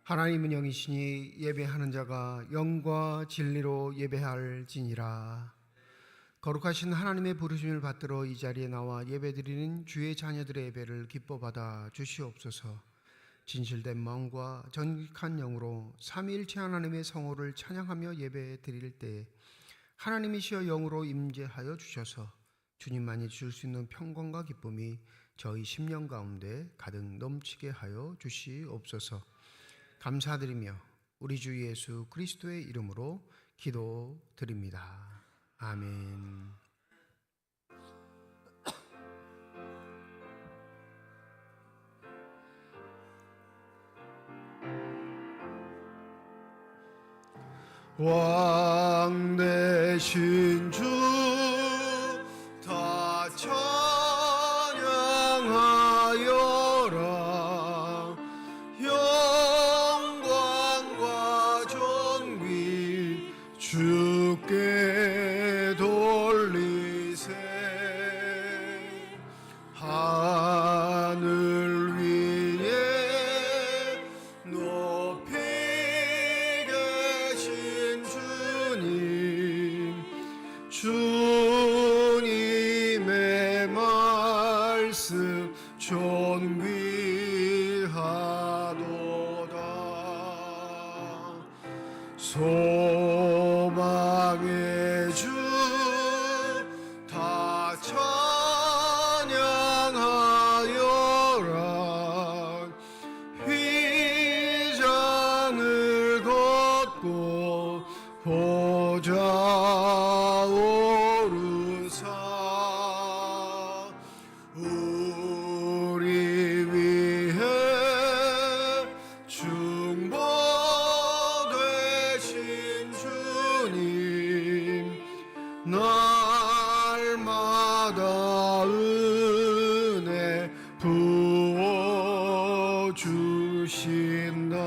하나님은 영이시니 예배하는 자가 영과 진리로 예배할지니라. 거룩하신 하나님의 부르심을 받들어 이 자리에 나와 예배드리는 주의 자녀들의 예배를 기뻐 받아 주시옵소서. 진실된 마음과 정직한 영으로 삼위일체 하나님의 성호를 찬양하며 예배 드릴 때 하나님이시여 영으로 임재하여 주셔서 주님만이 주실 수 있는 평강과 기쁨이 저희 심령 가운데 가득 넘치게 하여 주시옵소서. 감사드리며 우리 주 예수 그리스도의 이름으로 기도드립니다. 아멘. 왕 대신 주 다 찬양하여라. 영광과 존귀 주께 돌리세. 하늘 위에 높이 계신 주님의 말씀 존귀하도다. 소망의 주 다 찬양하여라. 휘장을 걷고 보좌 오르사 우리 위해 중보되신 주님 날마다 은혜 부어주신다.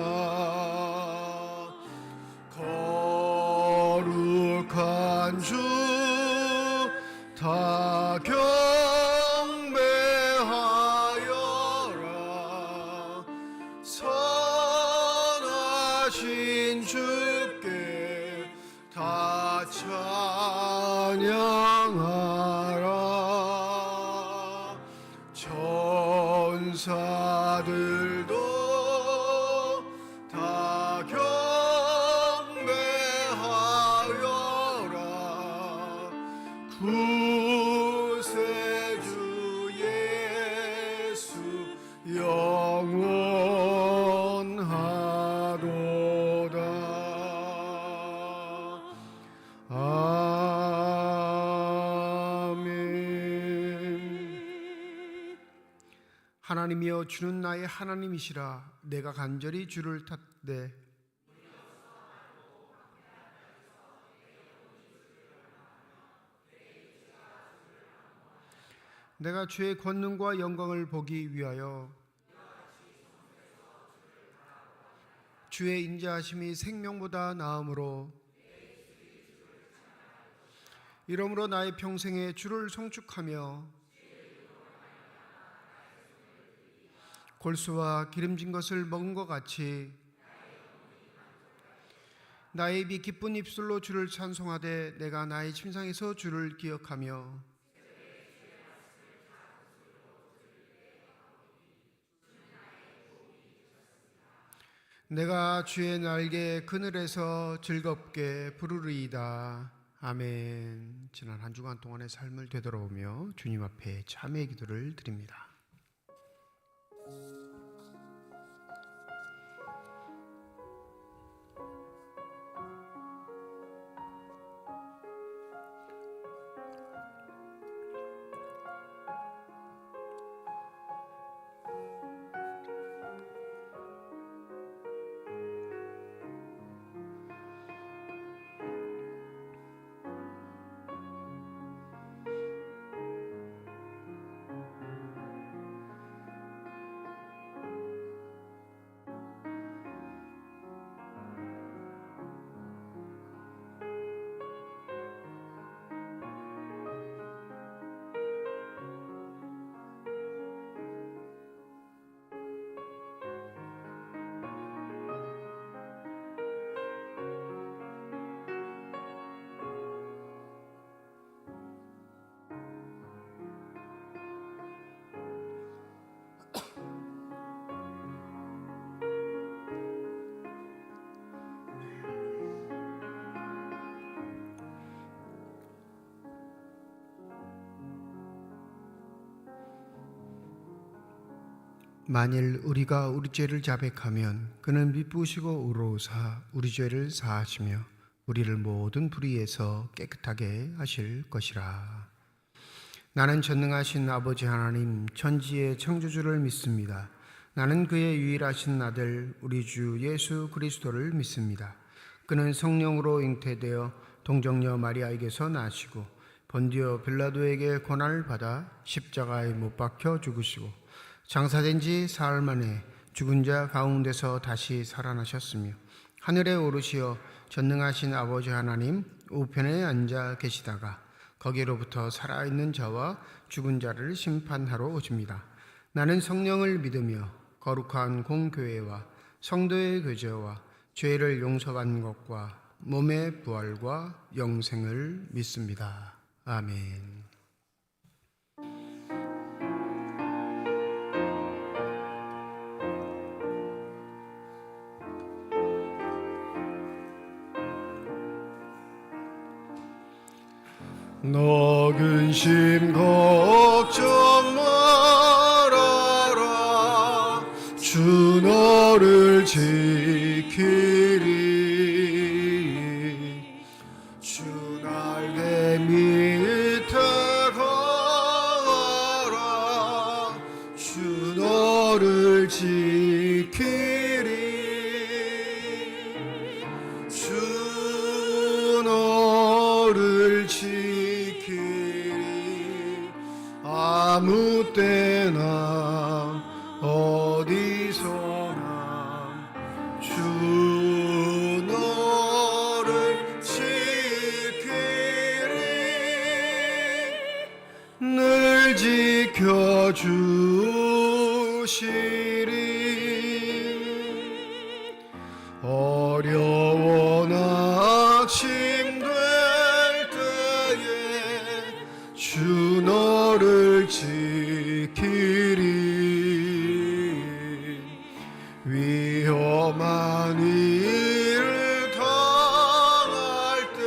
거룩한 주 다 경배하여라. 선하신 주께 다 찬양하라. 천사들도 다 경배하여라. 구세주 예수 영원하도다. 아멘. 하나님이여 주는 나의 하나님이시라. 내가 간절히 주를 탓되 내가 주의 권능과 영광을 보기 위하여 주의 인자하심이 생명보다 나음으로 이러므로 나의 평생에 주를 송축하며 골수와 기름진 것을 먹은 것 같이 나의 입이 기쁜 입술로 주를 찬송하되 내가 나의 침상에서 주를 기억하며 내가 주의 날개 그늘에서 즐겁게 부르리이다. 아멘. 지난 한 주간 동안의 삶을 되돌아보며 주님 앞에 참회의 기도를 드립니다. 만일 우리가 우리 죄를 자백하면 그는 미쁘시고 의로우사 우리 죄를 사하시며 우리를 모든 불의에서 깨끗하게 하실 것이라. 나는 전능하신 아버지 하나님 천지의 창조주를 믿습니다. 나는 그의 유일하신 아들 우리 주 예수 그리스도를 믿습니다. 그는 성령으로 잉태되어 동정녀 마리아에게서 나시고 본디오 빌라도에게 고난을 받아 십자가에 못 박혀 죽으시고 장사된 지 사흘 만에 죽은 자 가운데서 다시 살아나셨으며 하늘에 오르시어 전능하신 아버지 하나님 우편에 앉아 계시다가 거기로부터 살아있는 자와 죽은 자를 심판하러 오십니다. 나는 성령을 믿으며 거룩한 공교회와 성도의 교제와 죄를 용서받는 것과 몸의 부활과 영생을 믿습니다. 아멘. 너 근심 걱정 말아라 주 너를 지키리 주 날개 밑에 가라 주 너를 지키리 주 너를 지키리 아무 때나 어디서나 주 너를 지키리 늘 지켜주시리 어려워 낙심될 때에 주 너를 지키리 위험한 일을 당할 때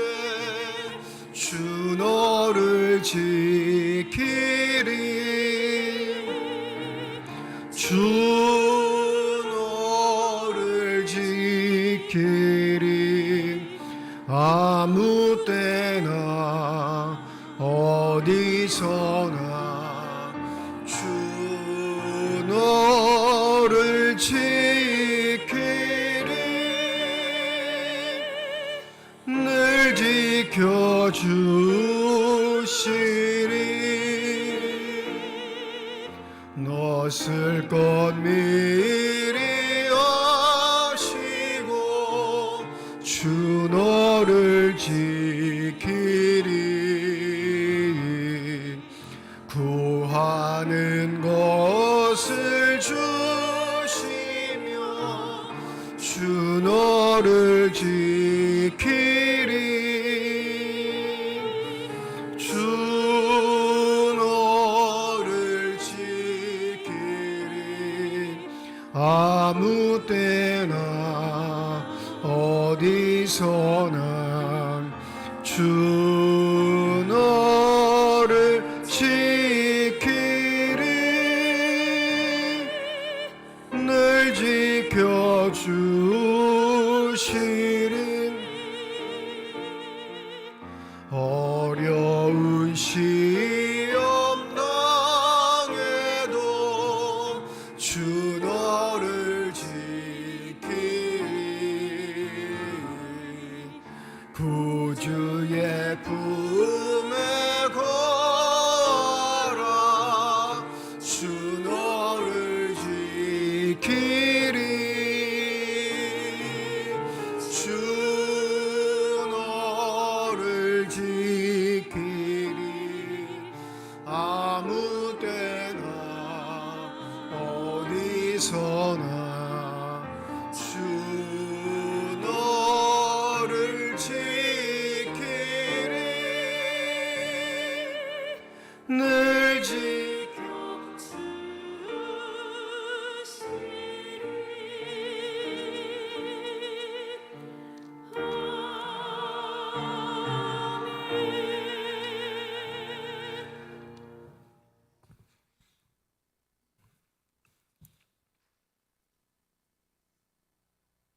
주 너를 지키리 주 너를 지키리 아무 때나 어디서나 주 너를 지키리 늘 지켜주시리 너 쓸 것 미리 아시고 주 너를 지키리 구하는 것을 주 주 너를 지키리. 주 너를 지키리. 아무 때나 어디서나 주 너를 지키리. 늘 지켜주시리. 어려운 시험 당해도 주 너를 지키리. 구주의 품에 걸어 주 너를 지키리. 주 너를 지키리. 아무 때나 어디서나 주 너를 지키리. 늘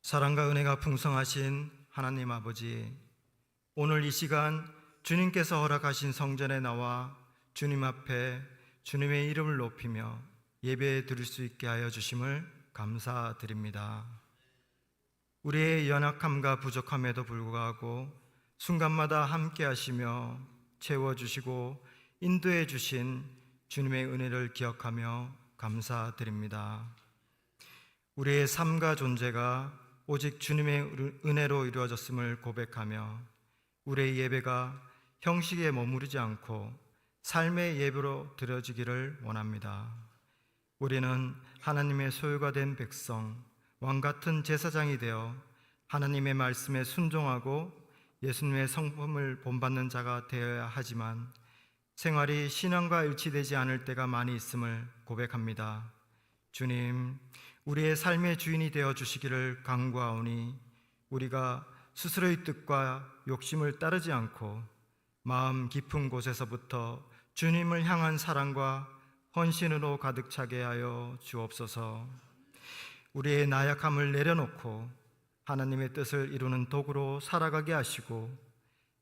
사랑과 은혜가 풍성하신 하나님 아버지, 오늘 이 시간 주님께서 허락하신 성전에 나와 주님 앞에 주님의 이름을 높이며 예배 드릴 수 있게 하여 주심을 감사드립니다. 우리의 연약함과 부족함에도 불구하고 순간마다 함께 하시며 채워주시고 인도해 주신 주님의 은혜를 기억하며 감사드립니다. 우리의 삶과 존재가 오직 주님의 은혜로 이루어졌음을 고백하며 우리의 예배가 형식에 머무르지 않고 삶의 예배로 드려지기를 원합니다. 우리는 하나님의 소유가 된 백성, 왕같은 제사장이 되어 하나님의 말씀에 순종하고 예수님의 성품을 본받는 자가 되어야 하지만 생활이 신앙과 일치되지 않을 때가 많이 있음을 고백합니다. 주님, 우리의 삶의 주인이 되어 주시기를 간구하오니 우리가 스스로의 뜻과 욕심을 따르지 않고 마음 깊은 곳에서부터 주님을 향한 사랑과 헌신으로 가득 차게 하여 주옵소서. 우리의 나약함을 내려놓고 하나님의 뜻을 이루는 도구로 살아가게 하시고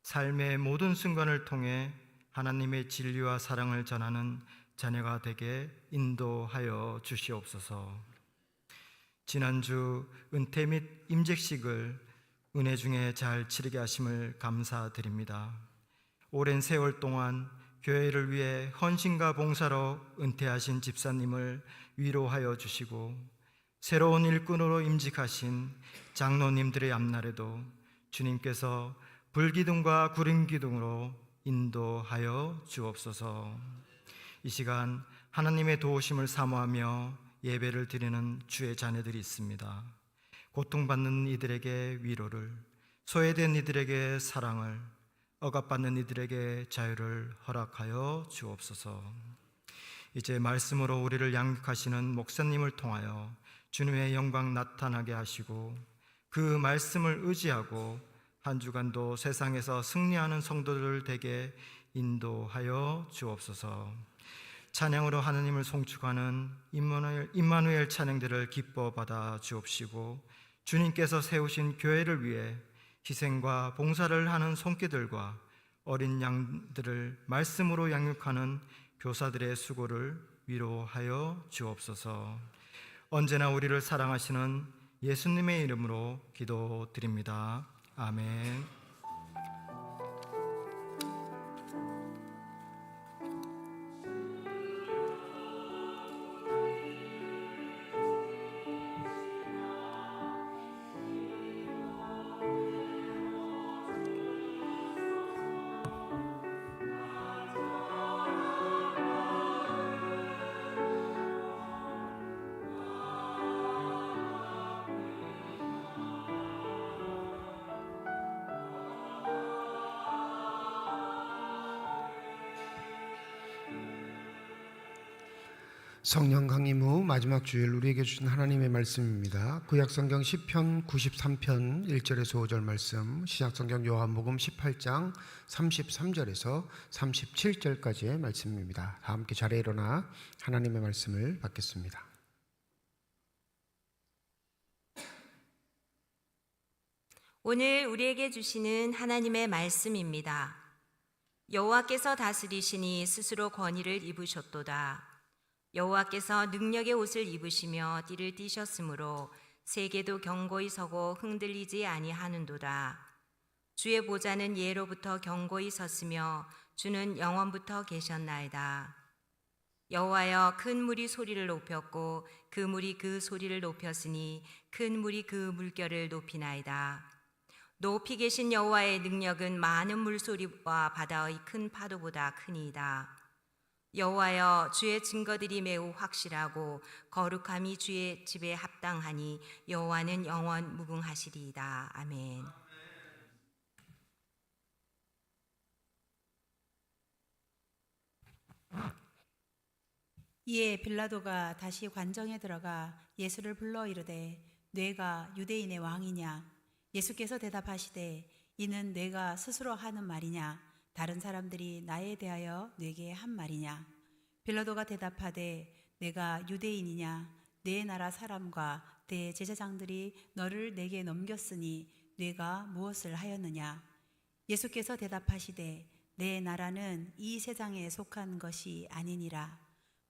삶의 모든 순간을 통해 하나님의 진리와 사랑을 전하는 자녀가 되게 인도하여 주시옵소서. 지난주 은퇴 및 임직식을 은혜 중에 잘 치르게 하심을 감사드립니다. 오랜 세월 동안 교회를 위해 헌신과 봉사로 은퇴하신 집사님을 위로하여 주시고 새로운 일꾼으로 임직하신 장로님들의 앞날에도 주님께서 불기둥과 구름기둥으로 인도하여 주옵소서. 이 시간 하나님의 도우심을 사모하며 예배를 드리는 주의 자녀들이 있습니다. 고통받는 이들에게 위로를, 소외된 이들에게 사랑을, 억압받는 이들에게 자유를 허락하여 주옵소서. 이제 말씀으로 우리를 양육하시는 목사님을 통하여 주님의 영광 나타나게 하시고 그 말씀을 의지하고 한 주간도 세상에서 승리하는 성도들 되게 인도하여 주옵소서. 찬양으로 하나님을 송축하는 임마누엘 찬양들을 기뻐 받아 주옵시고 주님께서 세우신 교회를 위해 희생과 봉사를 하는 손길들과 어린 양들을 말씀으로 양육하는 교사들의 수고를 위로하여 주옵소서. 언제나 우리를 사랑하시는 예수님의 이름으로 기도드립니다. 아멘. 성령 강림 후 마지막 주일 우리에게 주신 하나님의 말씀입니다. 구약성경 시편 93편 1절에서 5절 말씀, 신약성경 요한복음 18장 33절에서 37절까지의 말씀입니다. 다 함께 자리에 일어나 하나님의 말씀을 받겠습니다. 오늘 우리에게 주시는 하나님의 말씀입니다. 여호와께서 다스리시니 스스로 권위를 입으셨도다. 여호와께서 능력의 옷을 입으시며 띠를 띠셨으므로 세계도 견고히 서고 흔들리지 아니하는도다. 주의 보좌는 예로부터 견고히 섰으며 주는 영원부터 계셨나이다. 여호와여, 큰 물이 소리를 높였고 그 물이 그 소리를 높였으니 큰 물이 그 물결을 높이나이다. 높이 계신 여호와의 능력은 많은 물소리와 바다의 큰 파도보다 크니이다. 여호와여, 주의 증거들이 매우 확실하고 거룩함이 주의 집에 합당하니 여호와는 영원 무궁하시리이다. 아멘. 이에 빌라도가 다시 관정에 들어가 예수를 불러 이르되 뇌가 유대인의 왕이냐? 예수께서 대답하시되 이는 내가 스스로 하는 말이냐? 다른 사람들이 나에 대하여 내게 한 말이냐? 빌라도가 대답하되 내가 유대인이냐? 내 나라 사람과 대제사장들이 너를 내게 넘겼으니 내가 무엇을 하였느냐? 예수께서 대답하시되 내 나라는 이 세상에 속한 것이 아니니라.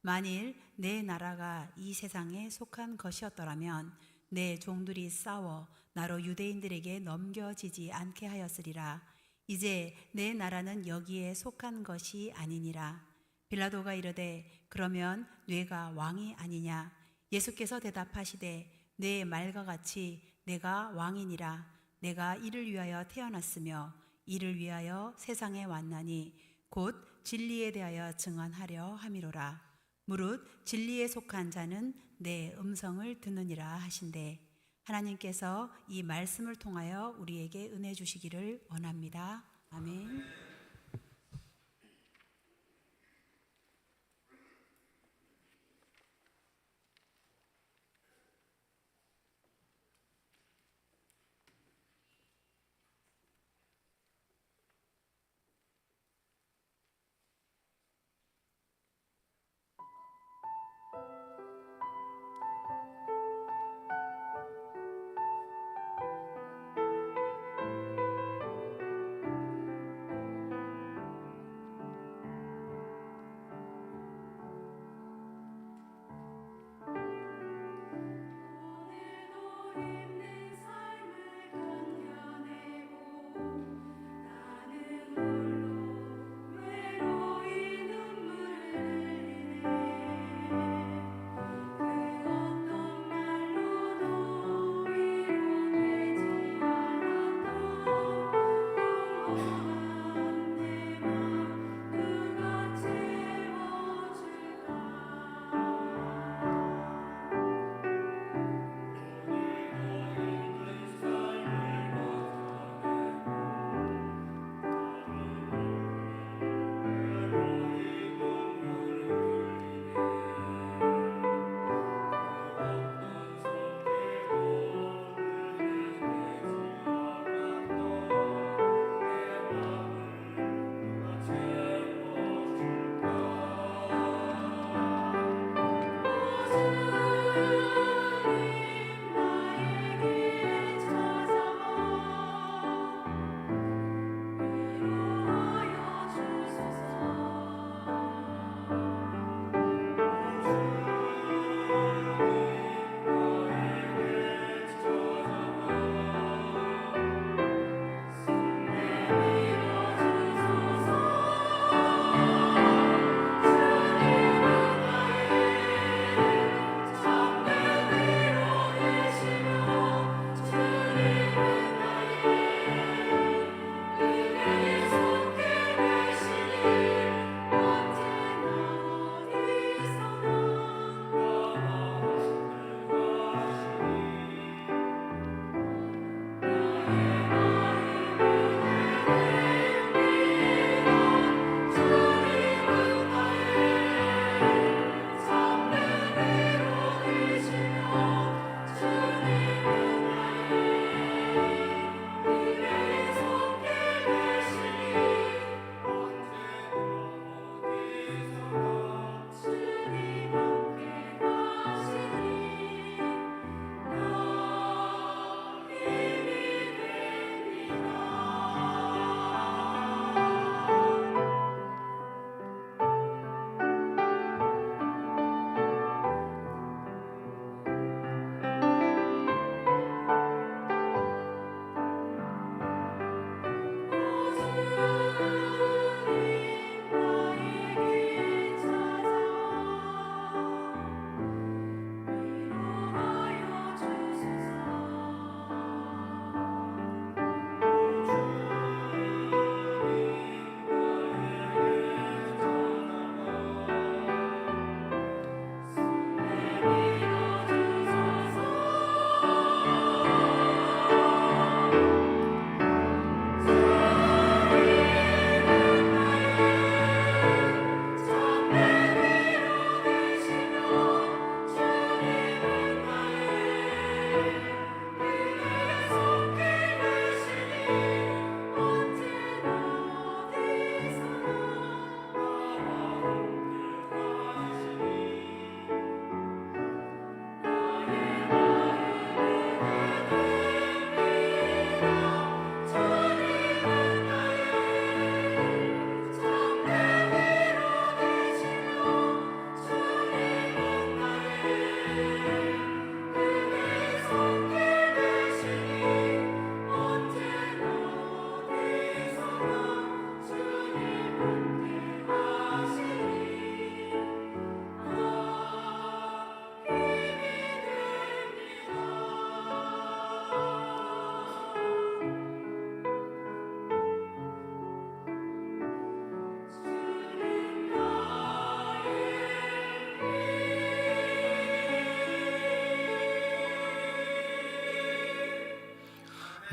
만일 내 나라가 이 세상에 속한 것이었더라면 내 종들이 싸워 나로 유대인들에게 넘겨지지 않게 하였으리라. 이제 내 나라는 여기에 속한 것이 아니니라. 빌라도가 이르되 그러면 뇌가 왕이 아니냐? 예수께서 대답하시되 내 말과 같이 내가 왕이니라. 내가 이를 위하여 태어났으며 이를 위하여 세상에 왔나니 곧 진리에 대하여 증언하려 함이로라. 무릇 진리에 속한 자는 내 음성을 듣느니라 하신대. 하나님께서 이 말씀을 통하여 우리에게 은혜 주시기를 원합니다. 아멘.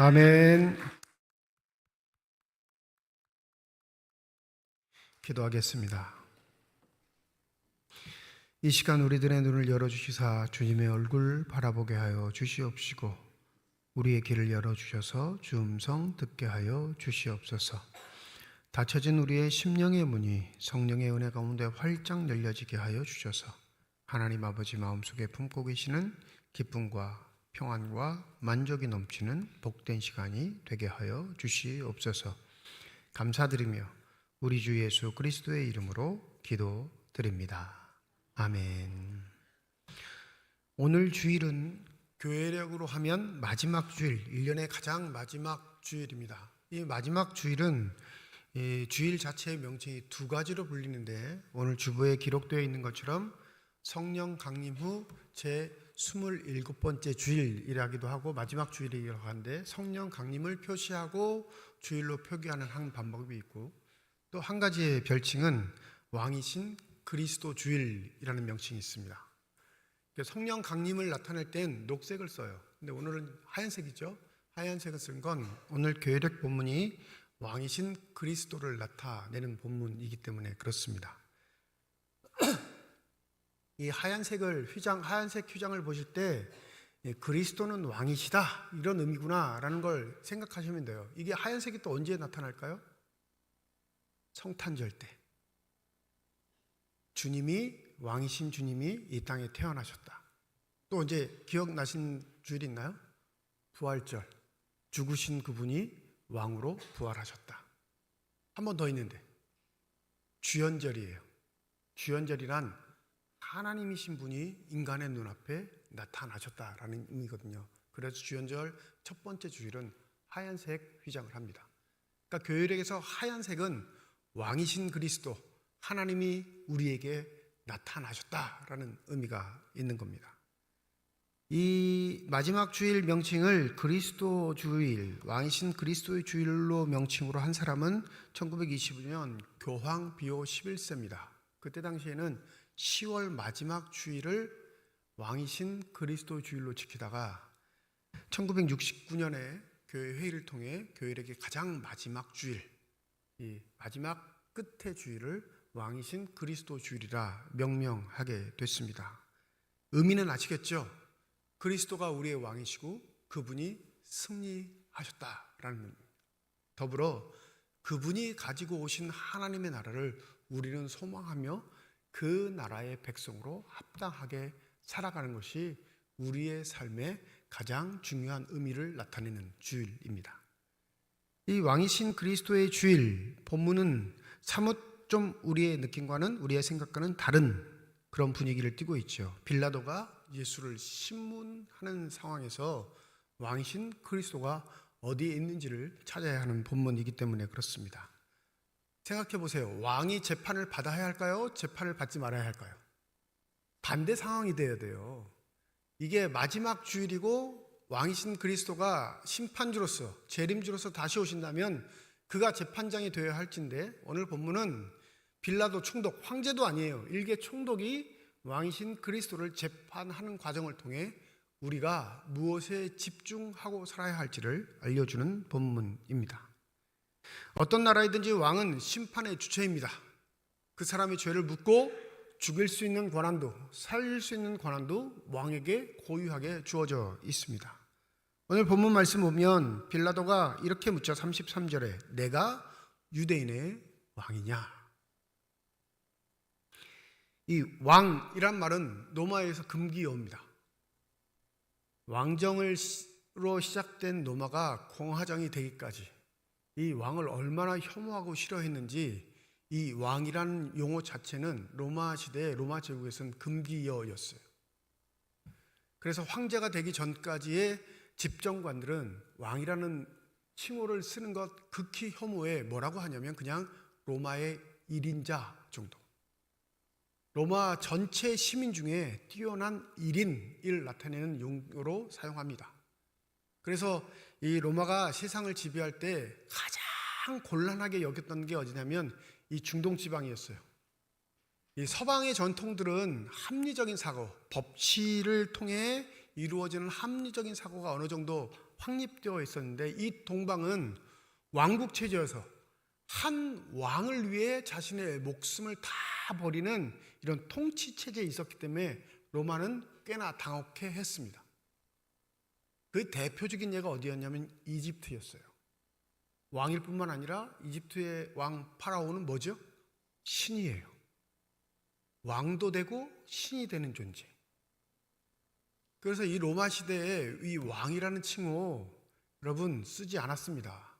아멘. 기도하겠습니다. 이 시간 우리들의 눈을 열어주시사 주님의 얼굴 바라보게 하여 주시옵시고 우리의 귀를 열어주셔서 주 음성 듣게 하여 주시옵소서. 닫혀진 우리의 심령의 문이 성령의 은혜 가운데 활짝 열려지게 하여 주셔서 하나님 아버지 마음속에 품고 계시는 기쁨과 평안과 만족이 넘치는 복된 시간이 되게 하여 주시옵소서. 감사드리며 우리 주 예수 그리스도의 이름으로 기도드립니다. 아멘. 오늘 주일은 교회력으로 하면 마지막 주일, 1년의 가장 마지막 주일입니다. 이 마지막 주일은 이 주일 자체의 명칭이 두 가지로 불리는데 오늘 주보에 기록되어 있는 것처럼 성령 강림 후 제 27번째 주일이라기도 하고 마지막 주일이라고 하는데 성령 강림을 표시하고 주일로 표기하는 한 방법이 있고 또 한 가지의 별칭은 왕이신 그리스도 주일이라는 명칭이 있습니다. 성령 강림을 나타낼 땐 녹색을 써요. 근데 오늘은 하얀색이죠. 하얀색을 쓴 건 오늘 교회력 본문이 왕이신 그리스도를 나타내는 본문이기 때문에 그렇습니다. 이 하얀색 휘장을 보실 때 그리스도는 왕이시다 이런 의미구나라는 걸 생각하시면 돼요. 이게 하얀색이 또 언제 나타날까요? 성탄절 때 왕이신 주님이 이 땅에 태어나셨다. 또 언제 기억나신 주일 있나요? 부활절, 죽으신 그분이 왕으로 부활하셨다. 한 번 더 있는데 주연절이에요. 주연절이란 하나님이신 분이 인간의 눈앞에 나타나셨다라는 의미거든요. 그래서 주연절 첫 번째 주일은 하얀색 휘장을 합니다. 그러니까 교회력에서 하얀색은 왕이신 그리스도, 하나님이 우리에게 나타나셨다라는 의미가 있는 겁니다. 이 마지막 주일 명칭을 그리스도 주일, 왕이신 그리스도의 주일로 명칭으로 한 사람은 1925년 교황 비오 11세입니다. 그때 당시에는 10월 마지막 주일을 왕이신 그리스도 주일로 지키다가 1969년에 교회 회의를 통해 교회력의 가장 마지막 주일, 이 마지막 끝의 주일을 왕이신 그리스도 주일이라 명명하게 됐습니다. 의미는 아시겠죠? 그리스도가 우리의 왕이시고 그분이 승리하셨다라는 의미입니다. 더불어 그분이 가지고 오신 하나님의 나라를 우리는 소망하며 그 나라의 백성으로 합당하게 살아가는 것이 우리의 삶의 가장 중요한 의미를 나타내는 주일입니다. 이 왕이신 그리스도의 주일 본문은 사뭇 좀 우리의 느낌과는 우리의 생각과는 다른 그런 분위기를 띠고 있죠. 빌라도가 예수를 신문하는 상황에서 왕이신 그리스도가 어디에 있는지를 찾아야 하는 본문이기 때문에 그렇습니다. 생각해 보세요. 왕이 재판을 받아야 할까요? 재판을 받지 말아야 할까요? 반대 상황이 돼야 돼요. 이게 마지막 주일이고 왕이신 그리스도가 심판주로서 재림주로서 다시 오신다면 그가 재판장이 되어야 할진데 오늘 본문은 빌라도 총독, 황제도 아니에요. 일개 총독이 왕이신 그리스도를 재판하는 과정을 통해 우리가 무엇에 집중하고 살아야 할지를 알려주는 본문입니다. 어떤 나라이든지 왕은 심판의 주체입니다. 그 사람의 죄를 묻고 죽일 수 있는 권한도 살릴 수 있는 권한도 왕에게 고유하게 주어져 있습니다. 오늘 본문 말씀 보면 빌라도가 이렇게 묻죠. 33절에 내가 유대인의 왕이냐? 이 왕이란 말은 로마에서 금기어입니다. 왕정으로 시작된 로마가 공화정이 되기까지 이 왕을 얼마나 혐오하고 싫어했는지 이 왕이라는 용어 자체는 로마 시대 로마 제국에서는 금기어였어요. 그래서 황제가 되기 전까지의 집정관들은 왕이라는 칭호를 쓰는 것 극히 혐오해 뭐라고 하냐면 그냥 로마의 1인자 정도. 로마 전체 시민 중에 뛰어난 1인을 나타내는 용어로 사용합니다. 그래서 이 로마가 세상을 지배할 때 가장 곤란하게 여겼던 게 어디냐면 이 중동 지방이었어요. 이 서방의 전통들은 합리적인 사고, 법치를 통해 이루어지는 합리적인 사고가 어느 정도 확립되어 있었는데, 이 동방은 왕국 체제여서 한 왕을 위해 자신의 목숨을 다 버리는 이런 통치 체제에 있었기 때문에 로마는 꽤나 당혹해 했습니다. 그 대표적인 예가 어디였냐면 이집트였어요. 왕일 뿐만 아니라 이집트의 왕 파라오는 뭐죠? 신이에요. 왕도 되고 신이 되는 존재. 그래서 이 로마 시대에 이 왕이라는 칭호 여러분 쓰지 않았습니다.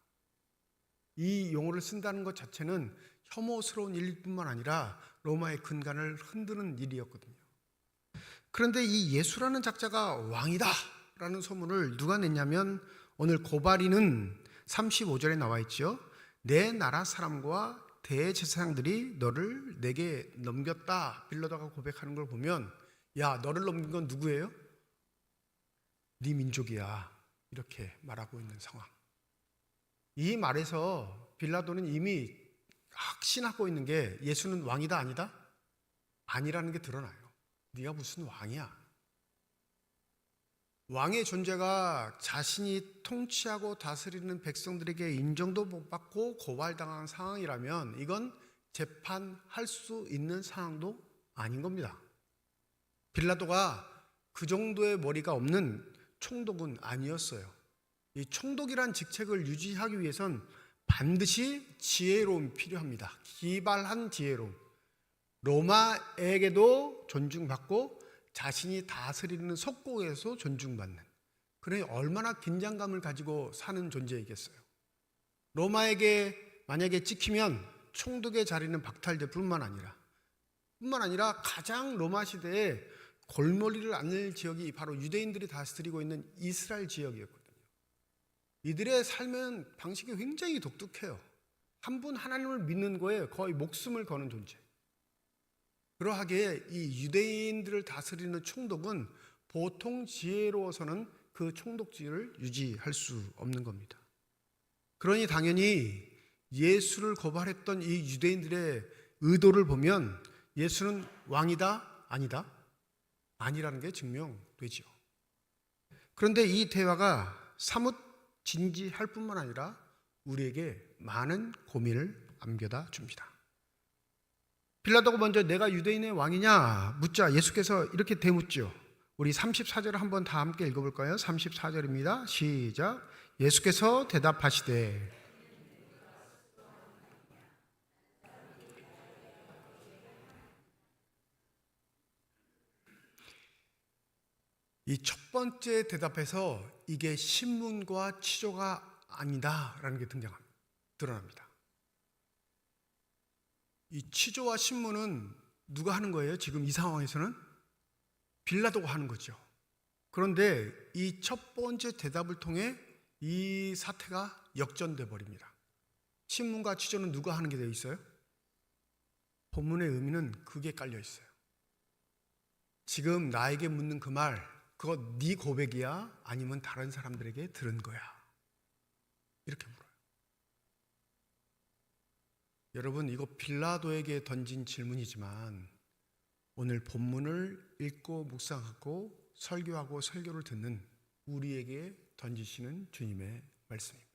이 용어를 쓴다는 것 자체는 혐오스러운 일일 뿐만 아니라 로마의 근간을 흔드는 일이었거든요. 그런데 이 예수라는 작자가 왕이다 라는 소문을 누가 냈냐면, 오늘 고발인은 35절에 나와 있죠. 내 나라 사람과 대제사장들이 너를 내게 넘겼다, 빌라도가 고백하는 걸 보면, 야, 너를 넘긴 건 누구예요? 네 민족이야, 이렇게 말하고 있는 상황. 이 말에서 빌라도는 이미 확신하고 있는 게 예수는 왕이다 아니다? 아니라는 게 드러나요. 네가 무슨 왕이야? 왕의 존재가 자신이 통치하고 다스리는 백성들에게 인정도 못 받고 고발당한 상황이라면 이건 재판할 수 있는 상황도 아닌 겁니다. 빌라도가 그 정도의 머리가 없는 총독은 아니었어요. 이 총독이란 직책을 유지하기 위해선 반드시 지혜로움이 필요합니다. 기발한 지혜로움. 로마에게도 존중받고 자신이 다스리는 속국에서 존중받는, 그러니 얼마나 긴장감을 가지고 사는 존재이겠어요. 로마에게 만약에 찍히면 총독의 자리는 박탈될 뿐만 아니라 가장 로마 시대에 골머리를 앓는 지역이 바로 유대인들이 다스리고 있는 이스라엘 지역이었거든요. 이들의 삶은 방식이 굉장히 독특해요. 한 분 하나님을 믿는 거에 거의 목숨을 거는 존재. 그러하기에 이 유대인들을 다스리는 총독은 보통 지혜로워서는 그 총독직을 유지할 수 없는 겁니다. 그러니 당연히 예수를 고발했던 이 유대인들의 의도를 보면 예수는 왕이다? 아니다? 아니라는 게 증명되죠. 그런데 이 대화가 사뭇 진지할 뿐만 아니라 우리에게 많은 고민을 안겨다 줍니다. 빌라도가 먼저 내가 유대인의 왕이냐 묻자 예수께서 이렇게 대묻죠. 우리 34절을 한번 다 함께 읽어볼까요? 34절입니다. 시작. 예수께서 대답하시되 이 첫 번째 대답에서 이게 신문과 치조가 아니다라는 게 드러납니다. 이 치조와 신문은 누가 하는 거예요? 지금 이 상황에서는 빌라도가 하는 거죠. 그런데 이 첫 번째 대답을 통해 이 사태가 역전돼 버립니다. 신문과 치조는 누가 하는 게 되어 있어요? 본문의 의미는 그게 깔려 있어요. 지금 나에게 묻는 그 말, 그거 네 고백이야? 아니면 다른 사람들에게 들은 거야? 이렇게 물어요. 여러분, 이거 빌라도에게 던진 질문이지만 오늘 본문을 읽고 묵상하고 설교하고 설교를 듣는 우리에게 던지시는 주님의 말씀입니다.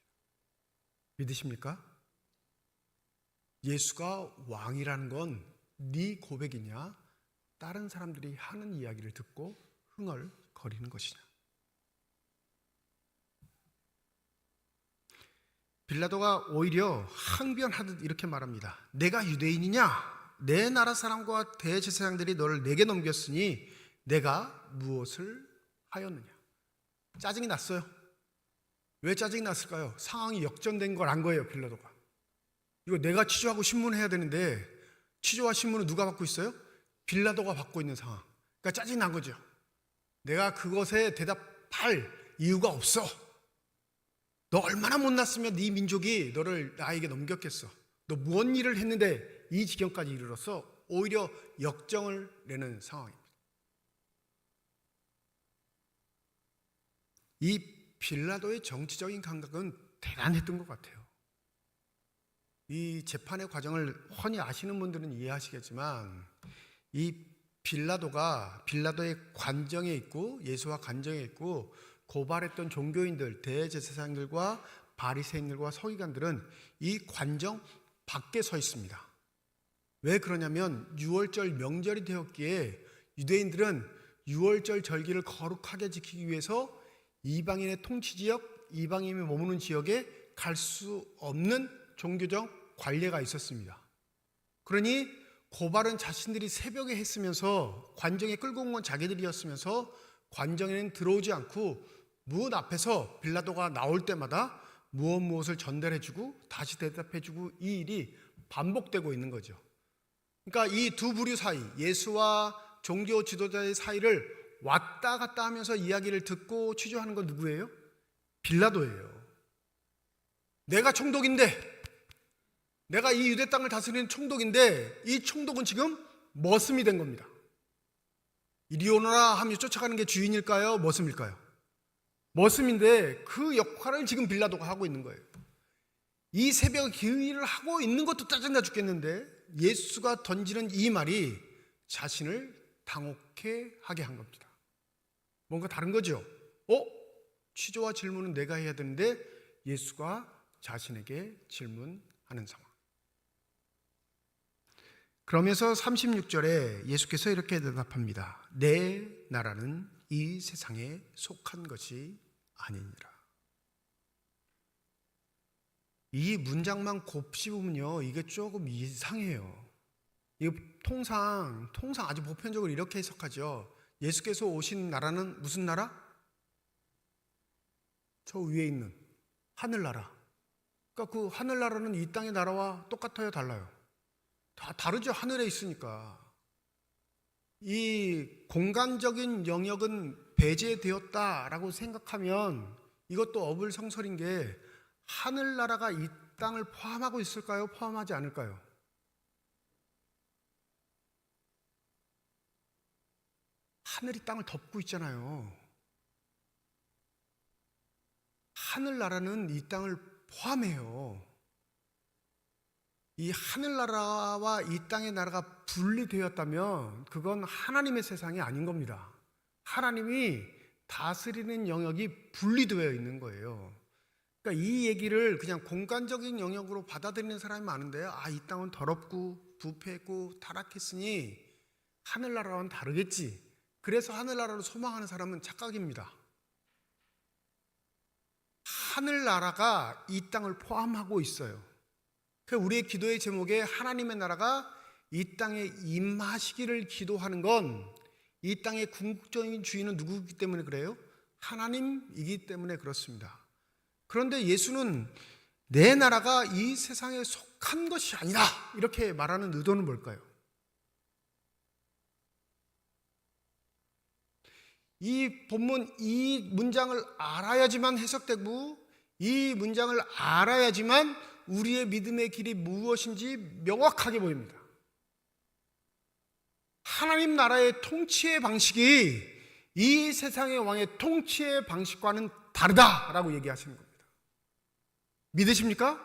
믿으십니까? 예수가 왕이라는 건 네 고백이냐? 다른 사람들이 하는 이야기를 듣고 흥얼거리는 것이냐? 빌라도가 오히려 항변하듯 이렇게 말합니다. 내가 유대인이냐? 내 나라 사람과 대제사장들이 너를 내게 넘겼으니 내가 무엇을 하였느냐? 짜증이 났어요. 왜 짜증이 났을까요? 상황이 역전된 걸 안 거예요. 빌라도가. 이거 내가 취조하고 신문해야 되는데 취조와 신문은 누가 받고 있어요? 빌라도가 받고 있는 상황. 그러니까 짜증이 난 거죠. 내가 그것에 대답할 이유가 없어. 너 얼마나 못났으면 네 민족이 너를 나에게 넘겼겠어. 너 무슨 일을 했는데 이 지경까지 이르렀어? 오히려 역정을 내는 상황입니다. 이 빌라도의 정치적인 감각은 대단했던 것 같아요. 이 재판의 과정을 훤히 아시는 분들은 이해하시겠지만 이 빌라도의 관정에 있고 예수와 관정에 있고 고발했던 종교인들, 대제사장들과 바리새인들과 서기관들은 이 관정 밖에 서 있습니다. 왜 그러냐면 유월절 명절이 되었기에 유대인들은 유월절 절기를 거룩하게 지키기 위해서 이방인의 통치지역, 이방인이 머무는 지역에 갈 수 없는 종교적 관례가 있었습니다. 그러니 고발은 자신들이 새벽에 했으면서 관정에 끌고 온 건 자기들이었으면서 관정에는 들어오지 않고 문 앞에서 빌라도가 나올 때마다 무엇을 전달해주고 다시 대답해주고 이 일이 반복되고 있는 거죠. 그러니까 이 두 부류 사이, 예수와 종교 지도자의 사이를 왔다 갔다 하면서 이야기를 듣고 취조하는 건 누구예요? 빌라도예요. 내가 총독인데, 내가 이 유대 땅을 다스리는 총독인데 이 총독은 지금 머슴이 된 겁니다. 이리 오너라 하며 쫓아가는 게 주인일까요? 머슴일까요? 머슴인데 그 역할을 지금 빌라도가 하고 있는 거예요. 이 새벽 기일을 하고 있는 것도 짜증나 죽겠는데 예수가 던지는 이 말이 자신을 당혹해 하게 한 겁니다. 뭔가 다른 거죠. 취조와 질문은 내가 해야 되는데 예수가 자신에게 질문하는 상황. 그러면서 36절에 예수께서 이렇게 대답합니다. 내 나라는 이 세상에 속한 것이 아니니라. 이 문장만 곱씹으면요, 이게 조금 이상해요. 이거 통상 아주 보편적으로 이렇게 해석하죠. 예수께서 오신 나라는 무슨 나라? 저 위에 있는 하늘나라. 그러니까 그 하늘나라는 이 땅의 나라와 똑같아요, 달라요? 다 다르죠. 하늘에 있으니까. 이 공간적인 영역은 배제되었다라고 생각하면 이것도 어불성설인 게 하늘나라가 이 땅을 포함하고 있을까요? 포함하지 않을까요? 하늘이 땅을 덮고 있잖아요. 하늘나라는 이 땅을 포함해요. 이 하늘나라와 이 땅의 나라가 분리되었다면 그건 하나님의 세상이 아닌 겁니다. 하나님이 다스리는 영역이 분리되어 있는 거예요. 그러니까 이 얘기를 그냥 공간적인 영역으로 받아들이는 사람이 많은데, 이 땅은 더럽고 부패했고 타락했으니 하늘나라와는 다르겠지. 그래서 하늘나라를 소망하는 사람은 착각입니다. 하늘나라가 이 땅을 포함하고 있어요. 우리의 기도의 제목에 하나님의 나라가 이 땅에 임하시기를 기도하는 건 이 땅의 궁극적인 주인은 누구이기 때문에 그래요? 하나님이기 때문에 그렇습니다. 그런데 예수는 내 나라가 이 세상에 속한 것이 아니라 이렇게 말하는 의도는 뭘까요? 이 본문 이 문장을 알아야지만 해석되고 이 문장을 알아야지만 우리의 믿음의 길이 무엇인지 명확하게 보입니다. 하나님 나라의 통치의 방식이 이 세상의 왕의 통치의 방식과는 다르다라고 얘기하시는 겁니다. 믿으십니까?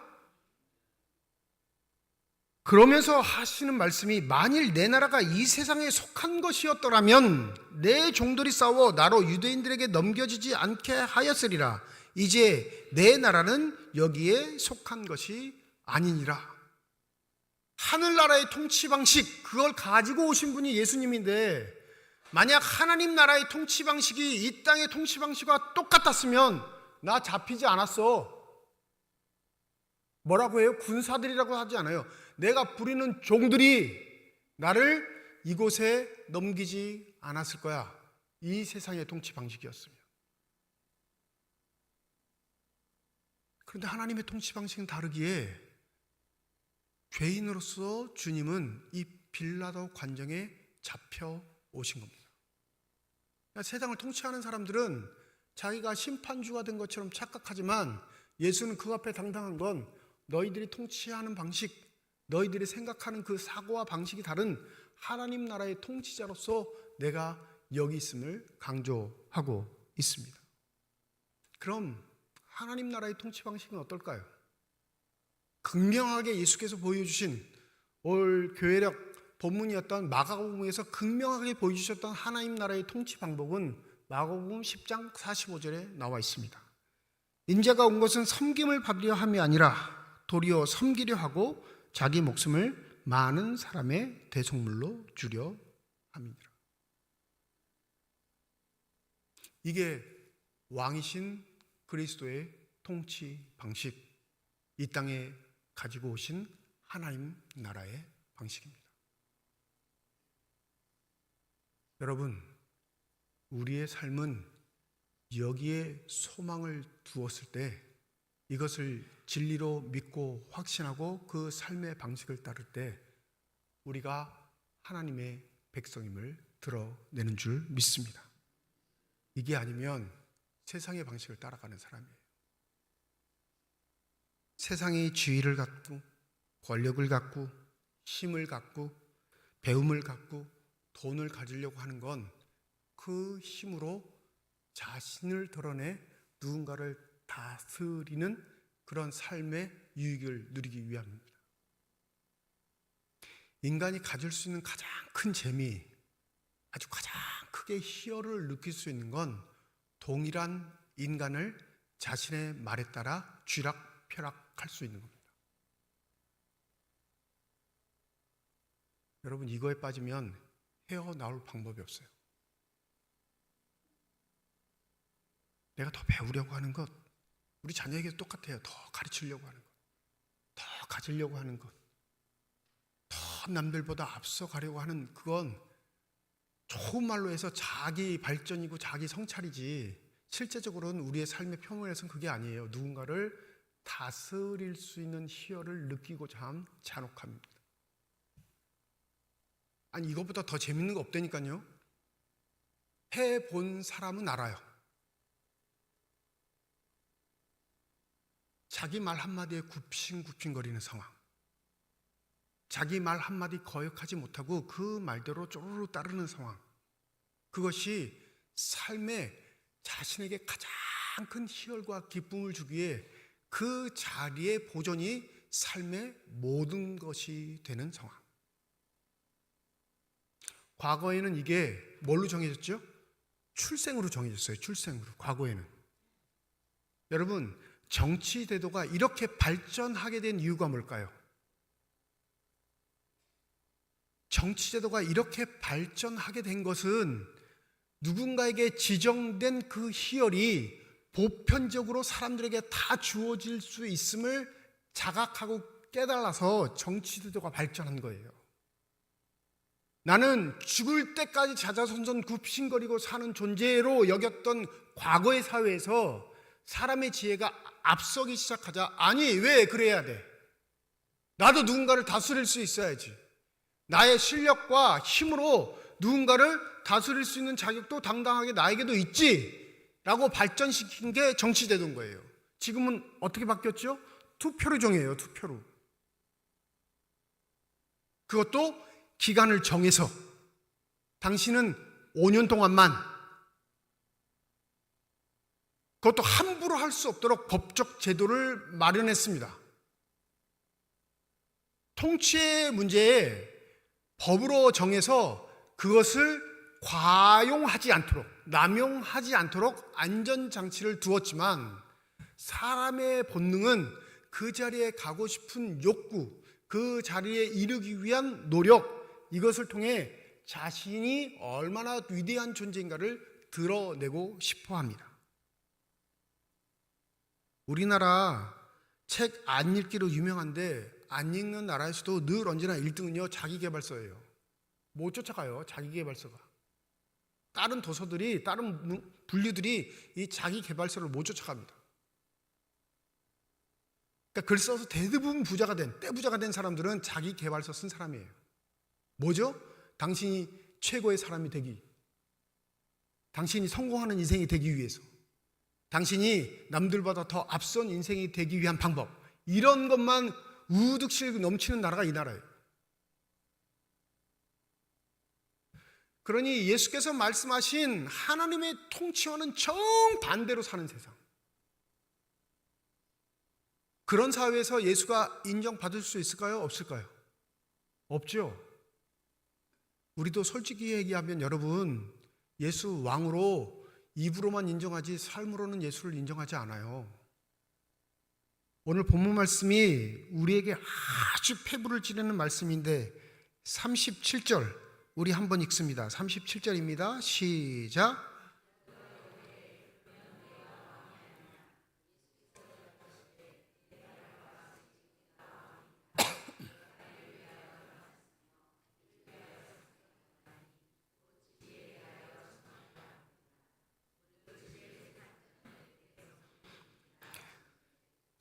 그러면서 하시는 말씀이 만일 내 나라가 이 세상에 속한 것이었더라면 내 종들이 싸워 나로 유대인들에게 넘겨지지 않게 하였으리라. 이제 내 나라는 여기에 속한 것이 아니니라. 하늘나라의 통치 방식, 그걸 가지고 오신 분이 예수님인데 만약 하나님 나라의 통치 방식이 이 땅의 통치 방식과 똑같았으면 나 잡히지 않았어. 뭐라고 해요? 군사들이라고 하지 않아요. 내가 부리는 종들이 나를 이곳에 넘기지 않았을 거야. 이 세상의 통치 방식이었으면. 그런데 하나님의 통치 방식은 다르기에 죄인으로서 주님은 이 빌라도 관정에 잡혀 오신 겁니다. 세상을 통치하는 사람들은 자기가 심판주가 된 것처럼 착각하지만 예수는 그 앞에 당당한 건 너희들이 통치하는 방식, 너희들이 생각하는 그 사고와 방식이 다른 하나님 나라의 통치자로서 내가 여기 있음을 강조하고 있습니다. 그럼 하나님 나라의 통치 방식은 어떨까요? 극명하게 예수께서 보여주신 올 교회력 본문이었던 마가복음에서 극명하게 보여주셨던 하나님 나라의 통치 방법은 마가복음 10장 45절에 나와 있습니다. 인자가 온 것은 섬김을 받으려 함이 아니라 도리어 섬기려 하고 자기 목숨을 많은 사람의 대속물로 주려 함이니라. 이게 왕이신 그리스도의 통치 방식, 이 땅에 가지고 오신 하나님 나라의 방식입니다. 여러분, 우리의 삶은 여기에 소망을 두었을 때, 이것을 진리로 믿고 확신하고 그 삶의 방식을 따를 때 우리가 하나님의 백성임을 드러내는 줄 믿습니다. 이게 아니면 세상의 방식을 따라가는 사람이에요. 세상의 지위를 갖고 권력을 갖고 힘을 갖고 배움을 갖고 돈을 가지려고 하는 건 그 힘으로 자신을 드러내 누군가를 다스리는 그런 삶의 유익을 누리기 위함입니다. 인간이 가질 수 있는 가장 큰 재미, 아주 가장 크게 희열을 느낄 수 있는 건 동일한 인간을 자신의 말에 따라 쥐락펴락할 수 있는 겁니다. 여러분, 이거에 빠지면 헤어나올 방법이 없어요. 내가 더 배우려고 하는 것, 우리 자녀에게도 똑같아요. 더 가르치려고 하는 것, 더 가지려고 하는 것, 더 남들보다 앞서가려고 하는 그건 좋은 말로 해서 자기 발전이고 자기 성찰이지 실제적으로는 우리의 삶의 표면에서는 그게 아니에요. 누군가를 다스릴 수 있는 희열을 느끼고자 한 잔혹함입니다. 아니, 이것보다 더 재밌는 거 없다니까요. 해본 사람은 알아요. 자기 말 한마디에 굽신굽신거리는 상황, 자기 말 한마디 거역하지 못하고 그 말대로 쪼르르 따르는 상황, 그것이 삶에 자신에게 가장 큰 희열과 기쁨을 주기에 그 자리의 보존이 삶의 모든 것이 되는 상황. 과거에는 이게 뭘로 정해졌죠? 출생으로 정해졌어요. 출생으로. 과거에는. 여러분, 정치 제도가 이렇게 발전하게 된 이유가 뭘까요? 정치 제도가 이렇게 발전하게 된 것은 누군가에게 지정된 그 희열이 보편적으로 사람들에게 다 주어질 수 있음을 자각하고 깨달아서 정치 제도가 발전한 거예요. 나는 죽을 때까지 자자손손 굽신거리고 사는 존재로 여겼던 과거의 사회에서 사람의 지혜가 앞서기 시작하자, 아니, 왜 그래야 돼? 나도 누군가를 다스릴 수 있어야지. 나의 실력과 힘으로 누군가를 다스릴 수 있는 자격도 당당하게 나에게도 있지 라고 발전시킨 게 정치제도인 거예요. 지금은 어떻게 바뀌었죠? 투표로 정해요. 투표로. 그것도 기간을 정해서 당신은 5년 동안만, 그것도 함부로 할 수 없도록 법적 제도를 마련했습니다. 통치의 문제에 법으로 정해서 그것을 과용하지 않도록, 남용하지 않도록 안전장치를 두었지만 사람의 본능은 그 자리에 가고 싶은 욕구, 그 자리에 이르기 위한 노력, 이것을 통해 자신이 얼마나 위대한 존재인가를 드러내고 싶어 합니다. 우리나라 책 안 읽기로 유명한데 안 읽는 나라에서도 늘 언제나 1등은요 자기계발서예요. 못 쫓아가요. 자기계발서가. 다른 도서들이, 다른 분류들이 이 자기계발서를 못 쫓아갑니다. 그러니까 글 써서 대부분 부자가 된, 떼부자가 된 사람들은 자기계발서 쓴 사람이에요. 뭐죠? 당신이 최고의 사람이 되기, 당신이 성공하는 인생이 되기 위해서, 당신이 남들보다 더 앞선 인생이 되기 위한 방법, 이런 것만 우득실 넘치는 나라가 이 나라예요. 그러니 예수께서 말씀하신 하나님의 통치와는 정반대로 사는 세상, 그런 사회에서 예수가 인정받을 수 있을까요? 없을까요? 없죠. 우리도 솔직히 얘기하면 여러분, 예수 왕으로 입으로만 인정하지 삶으로는 예수를 인정하지 않아요. 오늘 본문 말씀이 우리에게 아주 폐부를 찌르는 말씀인데 37절 우리 한번 읽습니다. 37절입니다. 시작.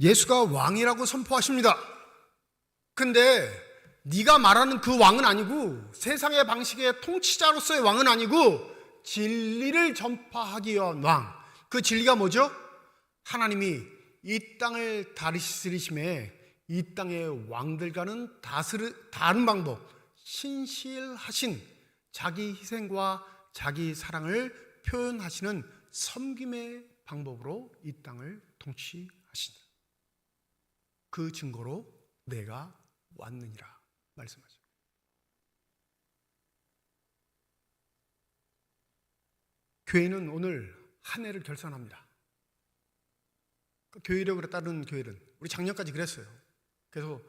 예수가 왕이라고 선포하십니다. 근데 네가 말하는 그 왕은 아니고, 세상의 방식의 통치자로서의 왕은 아니고, 진리를 전파하기 위한 왕. 그 진리가 뭐죠? 하나님이 이 땅을 다스리심에 이 땅의 왕들과는 다른 방법, 신실하신 자기 희생과 자기 사랑을 표현하시는 섬김의 방법으로 이 땅을 통치하신다. 그 증거로 내가 왔느니라 말씀하죠. 교회는 오늘 한 해를 결산합니다. 교회력으로 따르는 교회는 우리 작년까지 그랬어요. 그래서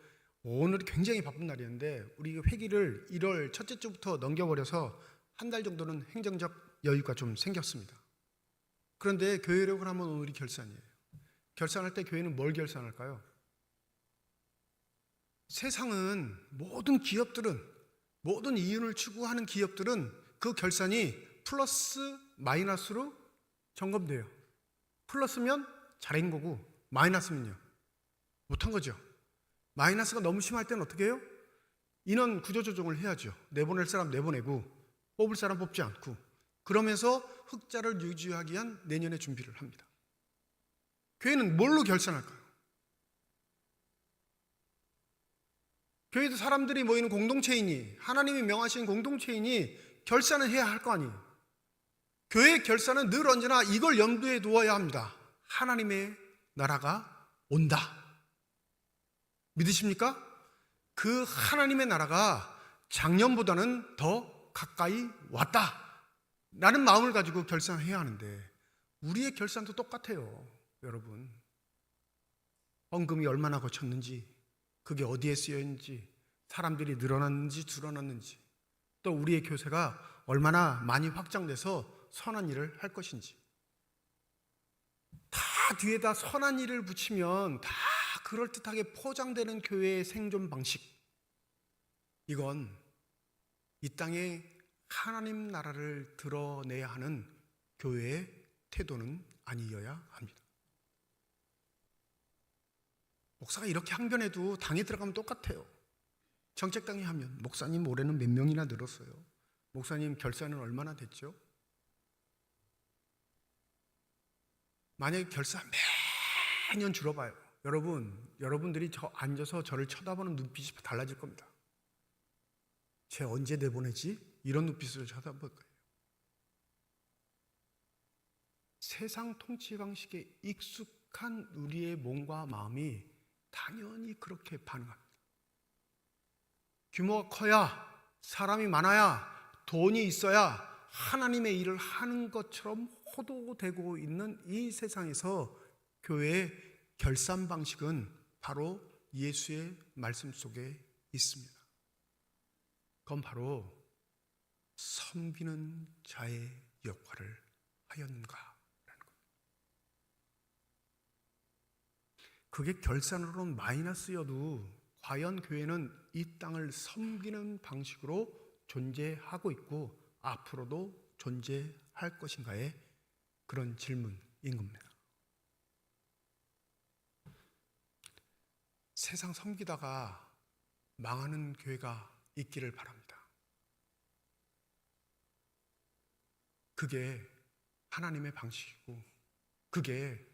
오늘이 굉장히 바쁜 날이었는데 우리 회기를 1월 첫째 주부터 넘겨버려서 한 달 정도는 행정적 여유가 좀 생겼습니다. 그런데 교회력을 하면 오늘이 결산이에요. 결산할 때 교회는 뭘 결산할까요? 세상은 모든 기업들은, 모든 이윤을 추구하는 기업들은 그 결산이 플러스 마이너스로 점검돼요. 플러스면 잘한 거고 마이너스면요 못한 거죠. 마이너스가 너무 심할 때는 어떻게 해요? 인원 구조 조정을 해야죠. 내보낼 사람 내보내고 뽑을 사람 뽑지 않고, 그러면서 흑자를 유지하기 위한 내년의 준비를 합니다. 교회는 뭘로 결산할까요? 교회도 사람들이 모이는 공동체이니, 하나님이 명하신 공동체이니 결산을 해야 할 거 아니에요. 교회의 결산은 늘 언제나 이걸 염두에 두어야 합니다. 하나님의 나라가 온다. 믿으십니까? 그 하나님의 나라가 작년보다는 더 가까이 왔다 라는 마음을 가지고 결산해야 하는데, 우리의 결산도 똑같아요. 여러분, 헌금이 얼마나 거쳤는지, 그게 어디에 쓰여있는지, 사람들이 늘어났는지 줄어났는지, 또 우리의 교세가 얼마나 많이 확장돼서 선한 일을 할 것인지, 다 뒤에다 선한 일을 붙이면 다 그럴듯하게 포장되는 교회의 생존 방식, 이건 이 땅에 하나님 나라를 드러내야 하는 교회의 태도는 아니어야 합니다. 목사가 이렇게 항변해도 당에 들어가면 똑같아요. 정책당에 하면 목사님 올해는 몇 명이나 늘었어요? 목사님 결산은 얼마나 됐죠? 만약에 결산 매년 줄어봐요. 여러분들이 저 앉아서 저를 쳐다보는 눈빛이 달라질 겁니다. 쟤 언제 내보내지? 이런 눈빛으로 쳐다볼 거예요. 세상 통치 방식에 익숙한 우리의 몸과 마음이 당연히 그렇게 반응합니다. 규모가 커야, 사람이 많아야, 돈이 있어야 하나님의 일을 하는 것처럼 호도되고 있는 이 세상에서 교회의 결산 방식은 바로 예수의 말씀 속에 있습니다. 그건 바로 섬기는 자의 역할을 하였는가라는 겁니다. 그게 결산으로는 마이너스여도 과연 교회는 이 땅을 섬기는 방식으로 존재하고 있고 앞으로도 존재할 것인가의 그런 질문인 겁니다. 세상 섬기다가 망하는 교회가 있기를 바랍니다. 그게 하나님의 방식이고, 그게